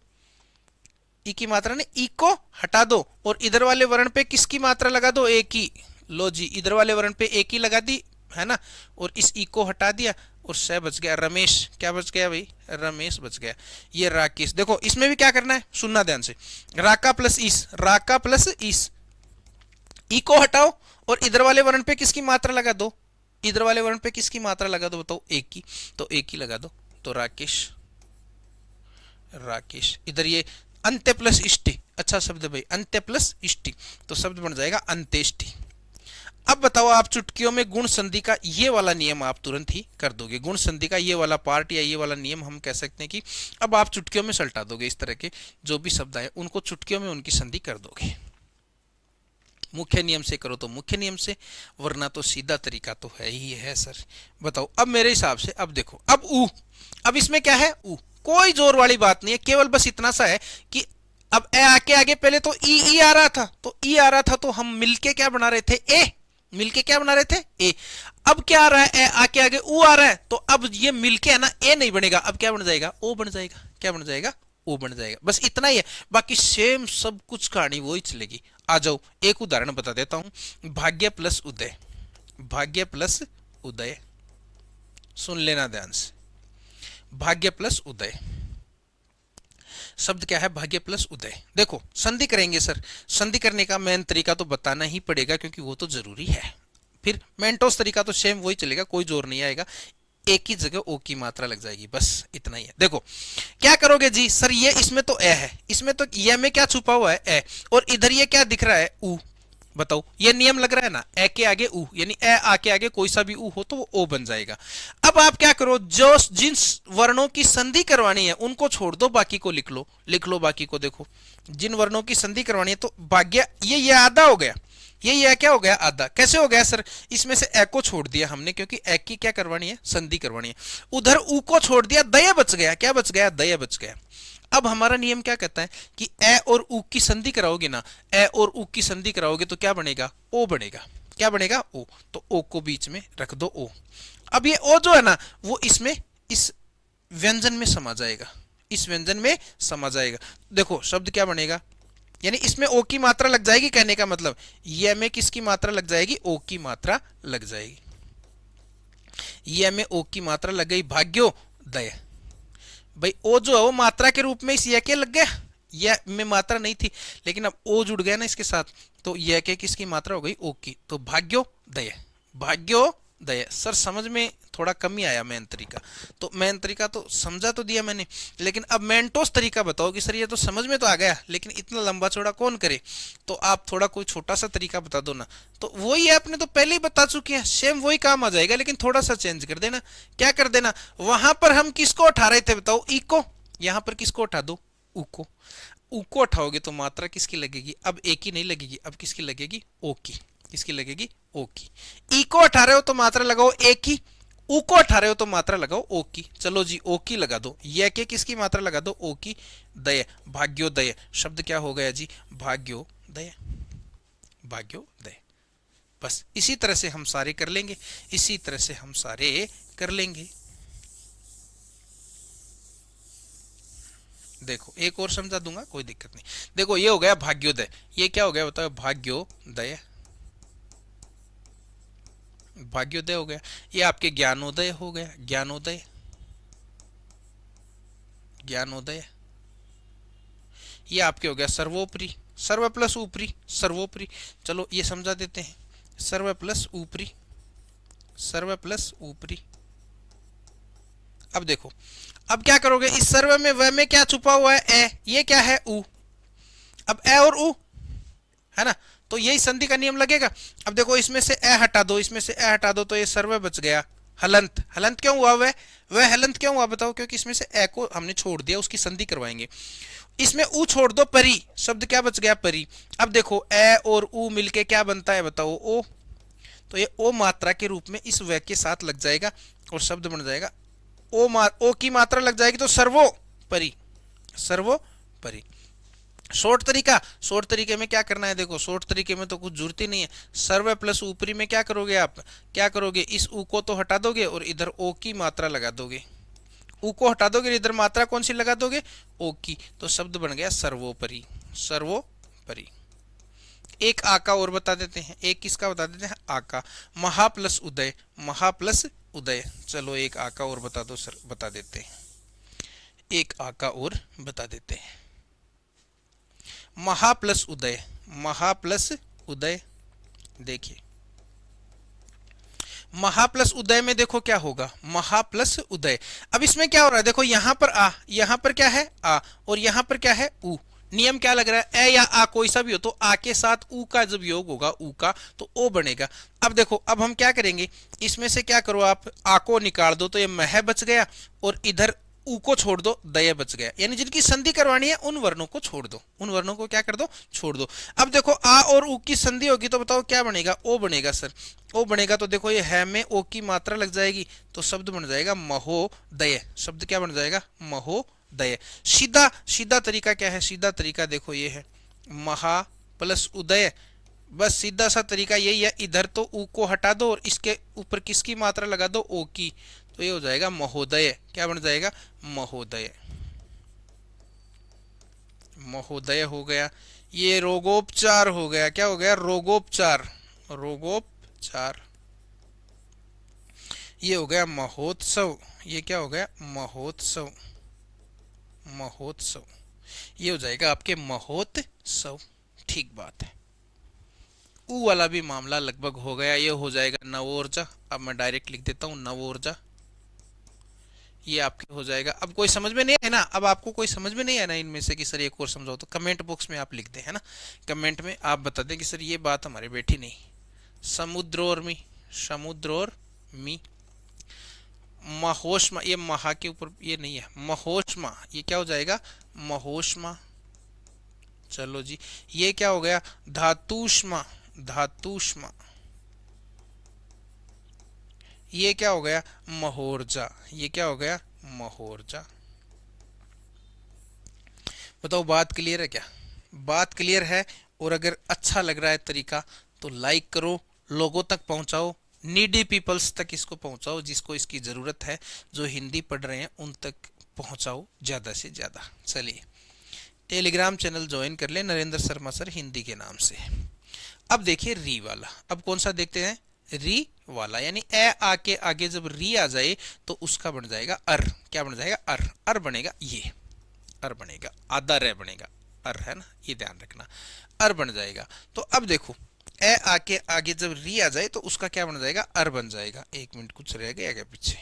ई की मात्रा ने ई को हटा दो और इधर वाले वर्ण पे किसकी मात्रा लगा दो, एक ही। लो जी इधर वाले वर्ण पे एक ही लगा दी, है ना, और इस ई को हटा दिया और स बच गया रमेश। क्या बच गया भाई, रमेश बच गया। ये राकेश। देखो इसमें भी क्या करना है, सुनना ध्यान से, राका प्लस ईस, राका प्लस ईस, ई को हटाओ और इधर वाले वर्ण पे किसकी मात्रा लगा दो, इधर वाले वर्ण पे किसकी मात्रा लगा दो, बताओ एक की, तो एक ही लगा दो, तो राकेश, राकेश। इधर ये अंत्य प्लस इष्टि, अच्छा शब्द भाई, अंत्य प्लस इष्टि, तो शब्द बन जाएगा अंत्येष्टि। अब बताओ आप चुटकियों में गुण संधि का ये वाला नियम आप तुरंत ही कर दोगे, गुण संधि का ये वाला पार्ट या ये वाला नियम हम कह सकते हैं कि अब आप चुटकियों में सल्टा दोगे, इस तरह के जो भी शब्द आए उनको चुटकियों में उनकी संधि कर दोगे। मुख्य नियम से करो तो मुख्य नियम से, वरना तो सीधा तरीका तो है ही है सर। बताओ अब मेरे हिसाब से, अब देखो अब ऊ, अब इसमें क्या है, ऊ, कोई जोर वाली बात नहीं है, केवल बस इतना सा है कि अब ए आके आगे पहले तो ई आ रहा था, तो ई आ रहा था तो हम मिलके क्या बना रहे थे, ए, मिलके क्या बना रहे थे, ए। अब क्या आ रहा है, ए आके आगे ऊ आ रहा है, तो अब ये मिलके है ना, ए नहीं बनेगा, अब क्या बन जाएगा, ओ बन जाएगा, क्या बन जाएगा, ओ बन जाएगा। बस इतना ही है, बाकी सेम सब कुछ कहानी वही चलेगी। आ जाओ एक उदाहरण बता देता हूं, भाग्य प्लस उदय, भाग्य प्लस उदय, सुन लेना ध्यान से, भाग्य प्लस उदय। शब्द क्या है, भाग्य प्लस उदय। देखो संधि करेंगे सर, संधि करने का मेन तरीका तो बताना ही पड़ेगा क्योंकि वो तो जरूरी है। फिर मेंटोस तरीका तो सेम वही चलेगा, कोई जोर नहीं आएगा, एक ही जगह ओ की मात्रा लग जाएगी, बस इतना ही है। देखो क्या करोगे जी, सर ये इसमें तो ए है, इसमें तो ये में क्या छुपा हुआ है, ए, और इधर ये क्या दिख रहा है, ऊ, बताओ, ये नियम लग रहा है ना, ए के आगे ऊ, यानी ए आ के आगे कोई सा भी ऊ हो तो वो ओ बन जाएगा। अब आप क्या करो, जो जिन वर्णों की संधि करवानी है उनको छोड़ दो, बाकी को लिख लो, लिख लो बाकी को। देखो जिन वर्णों की संधि करवानी है, तो भाग्य ये आधा हो गया, ये क्या हो गया, आधा। कैसे हो गया सर, इसमें से ए को छोड़ दिया हमने, क्योंकि ए की क्या करवानी है, संधि करवानी है। उधर ऊ को छोड़ दिया, दय बच गया, क्या बच गया, दय बच गया। अब हमारा नियम क्या कहता है कि ए और ऊ की संधि कराओगे ना, ए और ऊ की संधि कराओगे तो क्या बनेगा, ओ बनेगा। क्या बनेगा, ओ। तो ओ को बीच में रख दो, ओ। अब ये ओ जो है ना, वो इसमें इस व्यंजन में समा जाएगा, इस व्यंजन में समा जाएगा। देखो शब्द क्या बनेगा, यानी इसमें ओ की मात्रा लग जाएगी, कहने का मतलब ये में किसकी मात्रा लग जाएगी, ओ की मात्रा लग जाएगी। ये में ओ की मात्रा लग गई, भाग्योदय। भाई ओ जो है वो मात्रा के रूप में इस य के लग गया, यह में मात्रा नहीं थी, लेकिन अब ओ जुड़ गया ना इसके साथ, तो यह के किसकी मात्रा हो गई, ओ की। तो भाग्योदय, भाग्योदय। सर समझ में थोड़ा कम ही आया मेन तरीका, तो मेन तरीका तो समझा तो दिया मैंने, लेकिन अब मेंटोस तरीका बताओ कि सर ये तो समझ में तो आ गया, लेकिन इतना लंबा चौड़ा कौन करे, तो आप थोड़ा कोई छोटा सा तरीका बता दो ना। तो वही है, आपने तो पहले ही बता चुके हैं, सेम वही काम आ जाएगा, लेकिन थोड़ा सा चेंज कर देना। क्या कर देना, वहां पर हम किसको उठा रहे थे बताओ, ई को, यहां पर किसको उठा दो, ऊ को। ऊ को उठाओगे तो मात्रा किसकी लगेगी, अब ए की नहीं लगेगी, अब किसकी लगेगी, ओ की। किसकी लगेगी, ओ की। ई को उठा रहे हो तो मात्रा लगाओ ए की, ऊ को उठा रहे हो तो मात्रा लगाओ ओ की। चलो जी ओ की लगा दो, यह के किसकी मात्रा लगा दो, ओ की। दय, भाग्योदय। शब्द क्या हो गया जी, भाग्योदय, भाग्योदय। बस इसी तरह से हम सारे कर लेंगे, इसी तरह से हम सारे कर लेंगे। देखो एक और समझा दूंगा, कोई दिक्कत नहीं। देखो ये हो गया भाग्योदय, ये क्या हो गया बताओ, भाग्योदय, भाग्योदय हो गया। ये आपके ज्ञानोदय हो गया, ज्ञानोदय, ज्ञानोदय। ये आपके हो गया सर्वोपरि, सर्व प्लस ऊपरी, सर्वोपरि। चलो ये समझा देते हैं, सर्व प्लस ऊपरी, सर्व प्लस ऊपरी। अब देखो, अब क्या करोगे, इस सर्व में व में क्या छुपा हुआ है, ए, ये क्या है, ऊ। अब ए और ऊ है ना, तो यही संधि का नियम लगेगा। अब देखो इसमें से ए हटा दो, इसमें से ए हटा दो, तो ये सर्व बच गया। हलंत, हलंत क्यों हुआ, वह हलंत क्यों हुआ बताओ, क्योंकि इसमें से ए को हमने छोड़ दिया, उसकी संधि करवाएंगे। इसमें ऊ छोड़ दो, परी, शब्द क्या बच गया, परी। अब देखो ए और ऊ मिलके क्या बनता है बताओ, ओ। तो ये ओ मात्रा के रूप में इस व के साथ लग जाएगा और शब्द बन जाएगा ओ की मात्रा लग जाएगी तो सर्वोपरि, सर्वोपरि। शॉर्ट तरीका, शॉर्ट तरीके में क्या करना है, देखो शॉर्ट तरीके में तो कुछ जरूरत ही नहीं है। सर्व प्लस ऊपरी में क्या करोगे आप, क्या करोगे, इस ऊ को तो हटा दोगे और इधर ओ की मात्रा लगा दोगे। ऊ को हटा दोगे, इधर मात्रा कौन सी लगा दोगे, ओ की। तो शब्द बन गया सर्वोपरि, सर्वोपरि। एक आका और बता देते हैं, एक किसका बता देते हैं, आका। महा प्लस उदय, महा प्लस उदय। चलो एक आका और बता दो सर, बता देते हैं, एक आका और बता देते हैं। महा प्लस उदय, महा प्लस उदय। देखिए महा प्लस उदय में देखो क्या होगा, महा प्लस उदय। अब इसमें क्या हो रहा है, देखो यहां पर आ, यहां पर क्या है आ, और यहां पर क्या है ऊ। नियम क्या लग रहा है, ए या आ कोई सा भी हो, तो आ के साथ ऊ का जब योग होगा, ऊ का, तो ओ बनेगा। अब देखो अब हम क्या करेंगे, इसमें से क्या करो आप, आ को निकाल दो तो ये मह बच गया, और इधर ऊ को छोड़ दो, दय बच गया। यानी जिनकी संधि करवानी है उन वर्णों को छोड़ दो, उन वर्णों को क्या कर दो, छोड़ दो। अब देखो आ और ऊ की संधि होगी तो बताओ क्या बनेगा, ओ बनेगा सर। ओ बनेगा तो देखो ये है में ओ की मात्रा लग जाएगी, तो शब्द बन जाएगा महोदय। शब्द क्या बन जाएगा, महोदय। सीधा सीधा तरीका क्या है, सीधा तरीका देखो ये है, महा प्लस उदय। बस सीधा सा तरीका यही है, इधर तो ऊ को हटा दो और इसके ऊपर किसकी मात्रा लगा दो, ओ की। तो ये हो जाएगा महोदय। क्या बन जाएगा, महोदय, महोदय हो गया। ये रोगोपचार हो गया, क्या हो गया, रोगोपचार, रोगोपचार। ये हो गया महोत्सव, ये क्या हो गया, महोत्सव, महोत्सव। ये हो जाएगा आपके महोत्सव। ठीक बात है। ऊ वाला भी मामला लगभग हो गया, ये हो जाएगा नवोर्जा। अब मैं डायरेक्ट लिख देता हूं नवोर्जा, ये आपके हो जाएगा। अब कोई समझ में नहीं है ना, अब आपको कोई समझ में नहीं है ना इनमें से कि सर एक और समझाओ, तो कमेंट बॉक्स में आप लिख दें, है ना, कमेंट में आप बता दें कि सर ये बात हमारे बैठी नहीं। समुद्र और मी, समुद्र और मी। महोष्मा, ये महा के ऊपर ये नहीं है, महोष्मा, ये क्या हो जाएगा, महोष्मा। चलो जी, ये क्या हो गया, धातुष्मा, धातुष्मा। ये क्या हो गया, महोर्जा, ये क्या हो गया, महोर्जा। बताओ बात क्लियर है क्या, बात क्लियर है। और अगर अच्छा लग रहा है तरीका तो लाइक करो, लोगों तक पहुंचाओ, नीडी पीपल्स तक इसको पहुंचाओ, जिसको इसकी ज़रूरत है, जो हिंदी पढ़ रहे हैं उन तक पहुंचाओ ज़्यादा से ज़्यादा। चलिए, टेलीग्राम चैनल ज्वाइन कर ले, नरेंद्र शर्मा सर हिंदी के नाम से। अब देखिए री वाला, अब कौन सा देखते हैं, री वाला, यानी ए आके आगे जब री आ जाए तो उसका बन जाएगा अर। क्या बन जाएगा, अर। अर बनेगा ये, अर बनेगा, आधा रे बनेगा, अर है ना, ये ध्यान रखना, अर बन जाएगा। तो अब देखो ए आके आगे जब री आ जाए तो उसका क्या बन जाएगा, अर बन जाएगा। एक मिनट, कुछ रह गया क्या पीछे,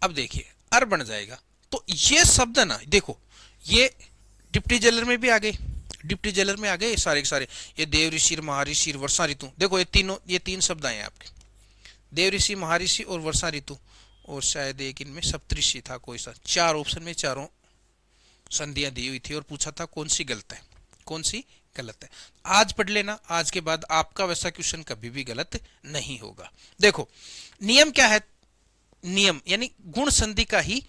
अब देखिए अर बन जाएगा। तो ये शब्द ना देखो, ये डिप्टी जेलर में भी आ गए, डिप्टी जेलर में आ गए सारे के सारे। ये देव ऋषि, महाऋषि, वर्षा ऋतु, देखो ये तीनों, ये तीन शब्द आए आपके, देव ऋषि, महर्षि और वर्षा ऋतु। और शायद एक इनमें सप्तऋषि था कोई सा। चार ऑप्शन में चारों संधियां दी हुई थी और पूछा था कौन सी गलत है, कौन सी गलत है। आज पढ़ लेना, आज के बाद आपका वैसा क्वेश्चन कभी भी गलत नहीं होगा। देखो नियम क्या है, नियम यानी गुण संधि का ही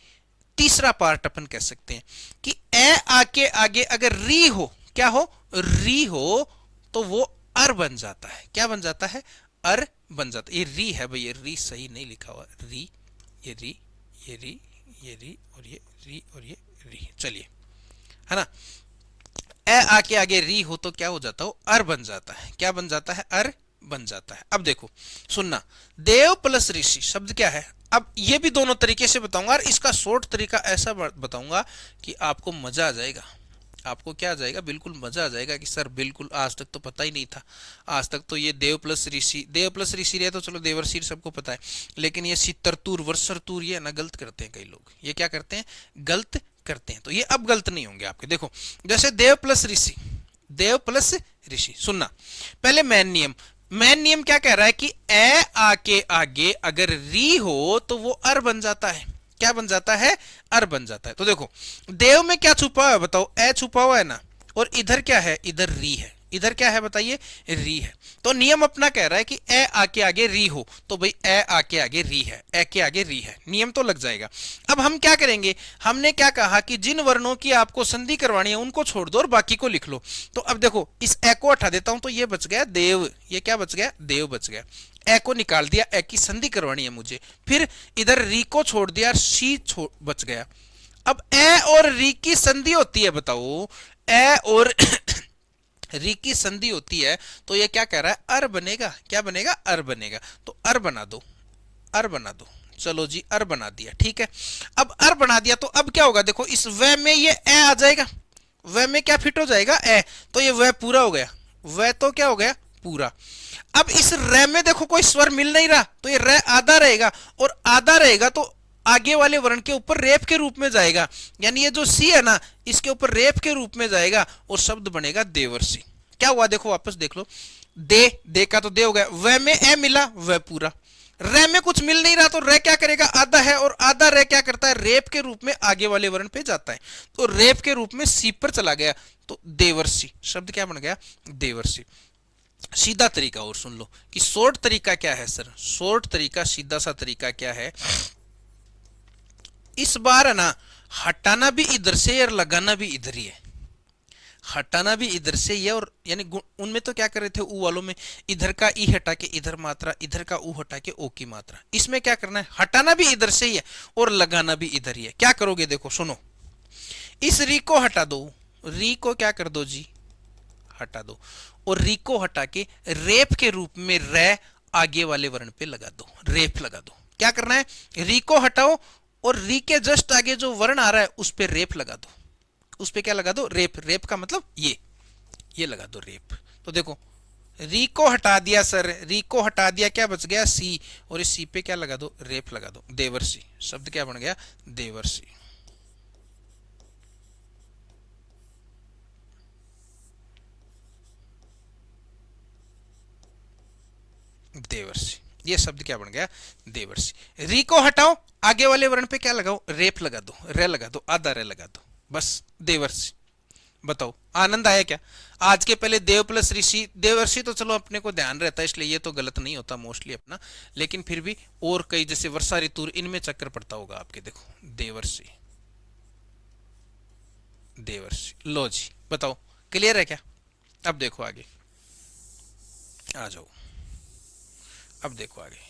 तीसरा पार्ट अपन कह सकते हैं कि ए आके आगे अगर री हो, क्या हो, री हो, तो वो अर बन जाता है। क्या बन जाता है, अर बन जाता है। ये री है भाई, ये री सही नहीं लिखा हुआ, री, ये री, ये री, ये री और ये री और ये री। चलिए, है ना, ए आके आगे री हो तो क्या हो जाता हो, अर बन जाता है। क्या बन जाता है, अर बन जाता है। अब देखो सुनना, देव प्लस ऋषि शब्द क्या है। अब ये भी दोनों तरीके से बताऊंगा और इसका शॉर्ट तरीका ऐसा बताऊंगा कि आपको मजा आ जाएगा। आपको क्या आ जाएगा, बिल्कुल मजा आ जाएगा कि सर बिल्कुल आज तक तो पता ही नहीं था। आज तक तो ये देव प्लस ऋषि, देव प्लस ऋषि रहे तो चलो देवर्षि सबको पता है, लेकिन ये सितरतुर वर्षरतुर ये ना गलत करते हैं कई लोग। ये क्या करते हैं, गलत करते हैं। तो ये अब गलत नहीं होंगे आपके। देखो जैसे देव प्लस ऋषि, देव प्लस ऋषि, सुनना पहले मैन नियम। मैन नियम क्या कह रहा है कि ए आके आगे अगर री हो तो वो अर बन जाता है। क्या बन जाता है, अर बन जाता है। तो देखो देव में क्या छुपा हुआ है बताओ, ए छुपा हुआ है ना, और इधर क्या है, इधर री है। इधर क्या है बताइए, री है। तो नियम अपना कह रहा है कि ए आके आगे री हो तो भाई ए आके आगे री है, ए के आगे री है, नियम तो लग जाएगा। अब हम क्या करेंगे, हमने क्या कहा कि जिन वर्णों की आपको संधि करवानी है उनको छोड़ दो और बाकी को लिख लो। तो अब देखो इस ए को हटा देता हूं तो ये बच गया देव, ये क्या बच गया, देव बच गया। ए को निकाल दिया, ए की संधि करवानी है मुझे, फिर इधर री को छोड़ दिया, सी बच गया। अब ए और री की संधि होती है, बताओ ए और री की संधि होती है तो ये क्या कह रहा है, अर बनेगा। क्या बनेगा, अर बनेगा। तो अर बना दो, अर बना दो। चलो जी अर बना दिया, ठीक है। अब अर बना दिया तो अब क्या होगा, देखो इस व में ये ए आ जाएगा, व में क्या फिट हो जाएगा, ए, तो ये व पूरा हो गया, व तो क्या हो गया, पूरा। अब इस रे में देखो कोई स्वर मिल नहीं रहा तो ये रे आधा रहेगा, और आधा रहेगा तो आगे वाले वर्ण के ऊपर रेप के रूप में जाएगा, यानी ये जो सी है ना इसके ऊपर रेप के रूप में जाएगा और शब्द बनेगा देवर्षि। क्या हुआ देखो वापस देख लो, दे का तो दे हो गया, व में ए मिला, व पूरा। रे में कुछ मिल नहीं रहा तो रे क्या करेगा, आधा है, और आधा रे क्या करता है, रेप के रूप में आगे वाले वर्ण पे जाता है, तो रेप के रूप में सी पर चला गया, तो देवर्षि शब्द क्या बन गया, देवर्षि। सीधा तरीका और सुन लो कि शॉर्ट तरीका क्या है सर, शॉर्ट तरीका सीधा सा तरीका क्या है। इस बार है ना हटाना भी इधर से और लगाना भी इधर ही है, हटाना भी इधर से ही है, और यानी उनमें तो क्या कर रहे थे ऊ वालों में, इधर का ई हटा के इधर मात्रा, इधर का ऊ हटा के ओ की मात्रा। इसमें क्या करना है, हटाना भी इधर से ही है और लगाना भी इधर ही है। क्या करोगे देखो सुनो, इस री को हटा दो, री को क्या कर दो जी, हटा दो, और री को हटा के रेप के रूप में रे आगे वाले वर्ण पे लगा दो, रेप लगा दो। क्या करना है, री को हटाओ और री के जस्ट आगे जो वर्ण आ रहा है उस पे रेप लगा दो, उस पे क्या लगा दो, रेप। रेप का मतलब ये लगा दो रेप। तो देखो री को हटा दिया सर, री को हटा दिया, क्या बच गया सी, और इस सी पे क्या लगा दो, रेफ लगा दो, देवर्षि। शब्द क्या बन गया, देवर्षि। देवर्षि, ये शब्द क्या बन गया, देवर्षि। री को हटाओ, आगे वाले वर्ण पे क्या लगाओ, रेफ लगा दो, रे लगा दो, आधा रे लगा दो, बस देवर्षि। बताओ आनंद आया क्या? आज के पहले देव प्लस ऋषि, देवर्षि तो चलो अपने को ध्यान रहता है इसलिए ये तो गलत नहीं होता मोस्टली अपना, लेकिन फिर भी और कई जैसे वर्षा ऋतु इनमें चक्कर पड़ता होगा आपके, देखो देवर्षि, देवर्षि। लो जी बताओ क्लियर है क्या? अब देखो आगे आ जाओ, अब देखो आगे।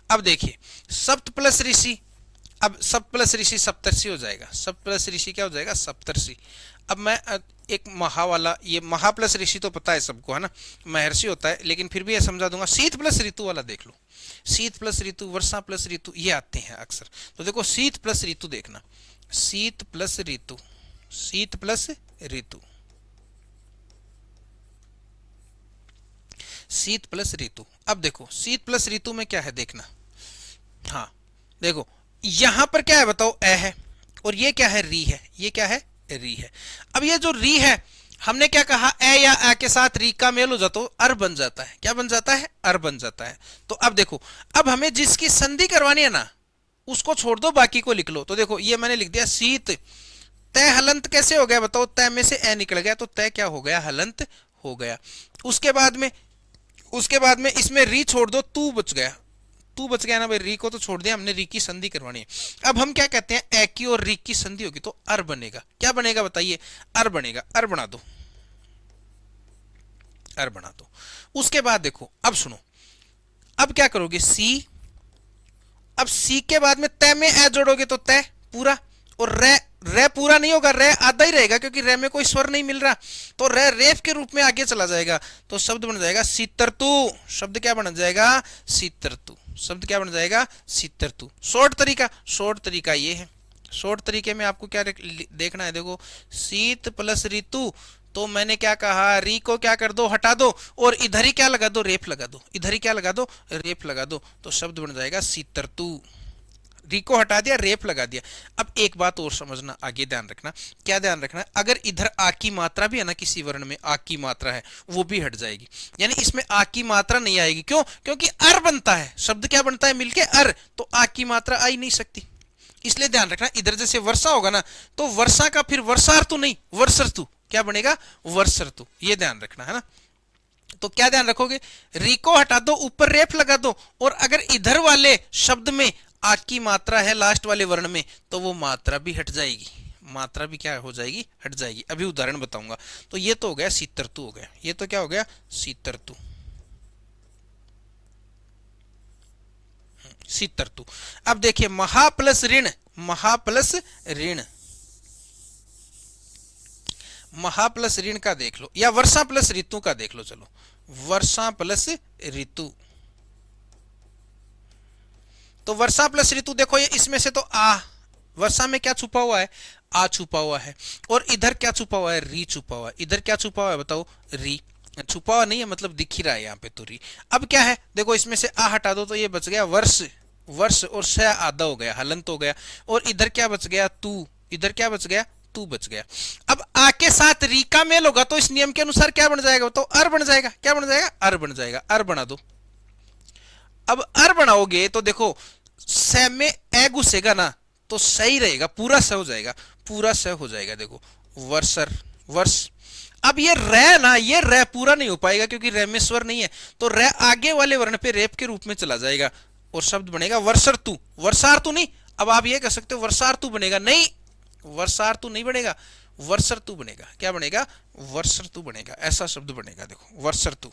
अब देखिए सप्त प्लस ऋषि, अब सप्त प्लस ऋषि सप्तर्षि हो जाएगा, सप्त प्लस ऋषि क्या हो जाएगा, सप्तर्षि। अब मैं एक महा वाला, ये महा प्लस ऋषि तो पता है सबको है ना, महर्षि होता है, लेकिन फिर भी ये समझा दूंगा, शीत प्लस ऋतु वाला देख लो, शीत प्लस ऋतु, वर्षा प्लस ऋतु, ये आते हैं अक्सर। तो देखो शीत प्लस ऋतु देखना, शीत प्लस ऋतु, शीत प्लस ऋतु, शीत प्लस ऋतु। अब देखो शीत प्लस ऋतु में क्या है देखना, हाँ देखो यहां पर क्या है बताओ, ए है, और ये क्या है, री है, ये क्या है, री है। अब ये जो री है हमने क्या कहा, ए या आ के साथ री का मेल हो जाता तो अर बन जाता है, क्या बन जाता है, अर बन जाता है। तो अब देखो, अब हमें जिसकी संधि करवानी है ना उसको छोड़ दो, बाकी को लिख लो। तो देखो ये मैंने लिख दिया शीत, तय हलंत कैसे हो गया बताओ, तय में से ए निकल गया तो तय क्या हो गया, हलंत हो गया। उसके बाद में इसमें री छोड़ दो, तू बच गया, तू बच गया ना भाई, री को तो छोड़ दिया हमने, री की संधि करवानी है। अब हम क्या कहते हैं, ए की और री की संधि होगी तो अर बनेगा, क्या बनेगा बताइए, अर बनेगा, अर बना दो, अर बना दो। उसके बाद देखो अब सुनो, अब क्या करोगे, सी, अब सी के बाद में तय में ए जोड़ोगे तो तय पूरा, और रे, रे पूरा नहीं होगा, रे आधा ही रहेगा क्योंकि रे में कोई स्वर नहीं मिल रहा, तो रे रेफ के रूप में आगे चला जाएगा, तो शब्द बन जाएगा सीतरतु। शब्द क्या बन जाएगा, सीतरतु। शब्द क्या बन जाएगा, सीतरतु। शॉर्ट तरीका, शॉर्ट तरीका ये है, शॉर्ट तरीके में आपको क्या देखना है, देखो शीत प्लस ऋतु, तो मैंने क्या कहा, री को क्या कर दो, हटा दो, और इधर ही क्या लगा दो, रेफ लगा दो, इधर ही क्या लगा दो, रेफ लगा दो, तो शब्द बन जाएगा सीतरतु। री को हटा दिया, रेप लगा दिया। अब एक बात और समझना, आगे ध्यान रखना, क्या ध्यान रखना है, अगर इधर आ की मात्रा भी है ना, किसी वर्ण में आ की मात्रा है वो भी हट जाएगी, यानी इसमें आ की मात्रा नहीं आएगी। क्यों? क्योंकि अर बनता है, शब्द क्या बनता है मिलके, अर, तो आ की मात्रा आ ही नहीं सकती। इसलिए ध्यान रखना, इधर जैसे वर्षा होगा ना तो वर्षा का फिर वर्षार्तु नहीं, वर्षर्तु, क्या बनेगा, वर्षर्तु, ये ध्यान रखना है ना। तो क्या ध्यान रखोगे, री को हटा दो, ऊपर रेफ लगा दो, और अगर इधर वाले शब्द में आ की मात्रा है लास्ट वाले वर्ण में तो वो मात्रा भी हट जाएगी, मात्रा भी क्या हो जाएगी, हट जाएगी। अभी उदाहरण बताऊंगा। तो ये तो हो गया सीतरतु हो गया, ये तो क्या हो गया, सीतरतु, सीतरतु। अब देखिए महा प्लस ऋण, महा प्लस ऋण, महा प्लस ऋण का देख लो, या वर्षा प्लस ऋतु का देख लो, चलो वर्षा प्लस ऋतु। तो वर्षा प्लस ऋतु देखो, ये इसमें से तो आ, वर्षा में क्या छुपा हुआ है, आ छुपा हुआ है, और इधर क्या छुपा हुआ है, री छुपा हुआ है, इधर क्या छुपा हुआ है बताओ, री छुपा हुआ नहीं है, मतलब दिख ही रहा है यहाँ पे तो री। अब क्या है देखो, इसमें से आ हटा दो तो ये बच गया वर्ष, वर्ष, और श आधा हो गया, हलंत हो गया, और इधर क्या बच गया, तू, इधर क्या बच गया, तू बच गया। अब आ के साथ री का मेल होगा तो इस नियम के अनुसार क्या बन जाएगा तो अर बन जाएगा, क्या बन जाएगा, अर बन जाएगा, अर बना दो। अब अर बनाओगे तो देखो स में ए घुसेगा ना तो सही रहेगा, पूरा स हो जाएगा, पूरा स हो जाएगा, देखो वर्षर, वर्ष। अब ये रे ना, ये रे पूरा नहीं हो पाएगा क्योंकि रे में स्वर नहीं है, तो रे आगे वाले वर्ण पे रेप के रूप में चला जाएगा और शब्द बनेगा वर्षर्तु, वर्षार्तु नहीं। अब आप ये कह सकते हो वर्षार्तु बनेगा, नहीं, वर्षार्तु नहीं बनेगा, वर्षर्तु बनेगा, क्या बनेगा, वर्षर्तु बनेगा, ऐसा शब्द बनेगा, देखो वर्षर्तु।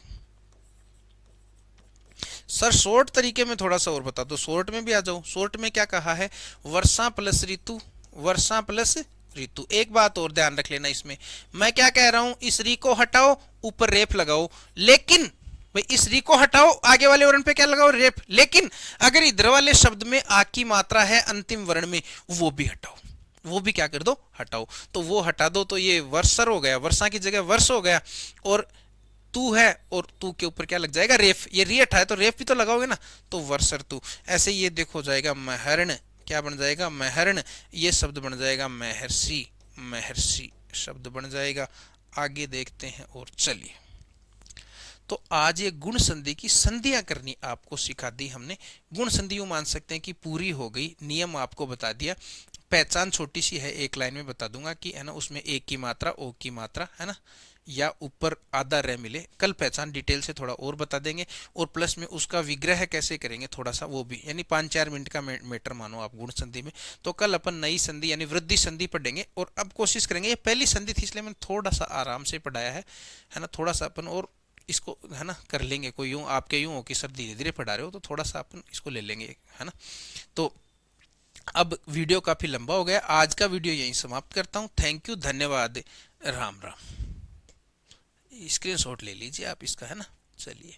सर शॉर्ट तरीके में थोड़ा सा और बता दो, शॉर्ट में भी आ जाओ। शॉर्ट में क्या कहा है, वर्षा प्लस ऋतु, वर्षा प्लस ऋतु। एक बात और ध्यान रख लेना, इसमें मैं क्या कह रहा हूं, इस री को हटाओ, ऊपर रेप लगाओ, लेकिन भाई इस री को हटाओ, आगे वाले वर्ण पे क्या लगाओ, रेप, लेकिन अगर इधर वाले शब्द में आ की मात्रा है अंतिम वर्ण में वो भी हटाओ। वो भी क्या कर दो, हटाओ। तो वो हटा दो तो ये वर्षर हो गया, वर्षा की जगह वर्ष हो गया। और तू है, और तू के ऊपर क्या लग जाएगा, रेफ। ये री हटा है तो रेफ भी तो लगाओगे ना, तो वर्षर तू। ऐसे ये देखो जाएगा महरण, क्या बन जाएगा, महरण। ये शब्द बन जाएगा महर्षि, महर्षि शब्द बन जाएगा। आगे देखते हैं और चलिए। तो आज ये गुण संधि की संधियां करनी आपको सिखा दी हमने। गुण संधि मान सकते हैं कि पूरी हो गई, नियम आपको बता दिया। पहचान छोटी सी है, एक लाइन में बता दूंगा कि है ना, उसमें एक की मात्रा, ओ की मात्रा, है ना, या ऊपर आधा रह मिले। कल पहचान डिटेल से थोड़ा और बता देंगे, और प्लस में उसका विग्रह कैसे करेंगे थोड़ा सा वो भी, यानी 5-4 मिनट का मैटर मानो आप गुण संधि में। तो कल अपन नई संधि यानी वृद्धि संधि पढ़ेंगे, और अब कोशिश करेंगे, ये पहली संधि थी इसलिए मैंने थोड़ा सा आराम से पढ़ाया है ना, थोड़ा सा अपन और इसको है ना कर लेंगे। कोई यूं आपके यूं हो कि सर धीरे धीरे पढ़ा रहे हो, तो थोड़ा सा अपन इसको ले लेंगे, है ना। तो अब वीडियो काफी लंबा हो गया, आज का वीडियो यहीं समाप्त करता हूं। थैंक यू, धन्यवाद, राम राम। स्क्रीनशॉट ले लीजिए आप इसका, है ना। चलिए।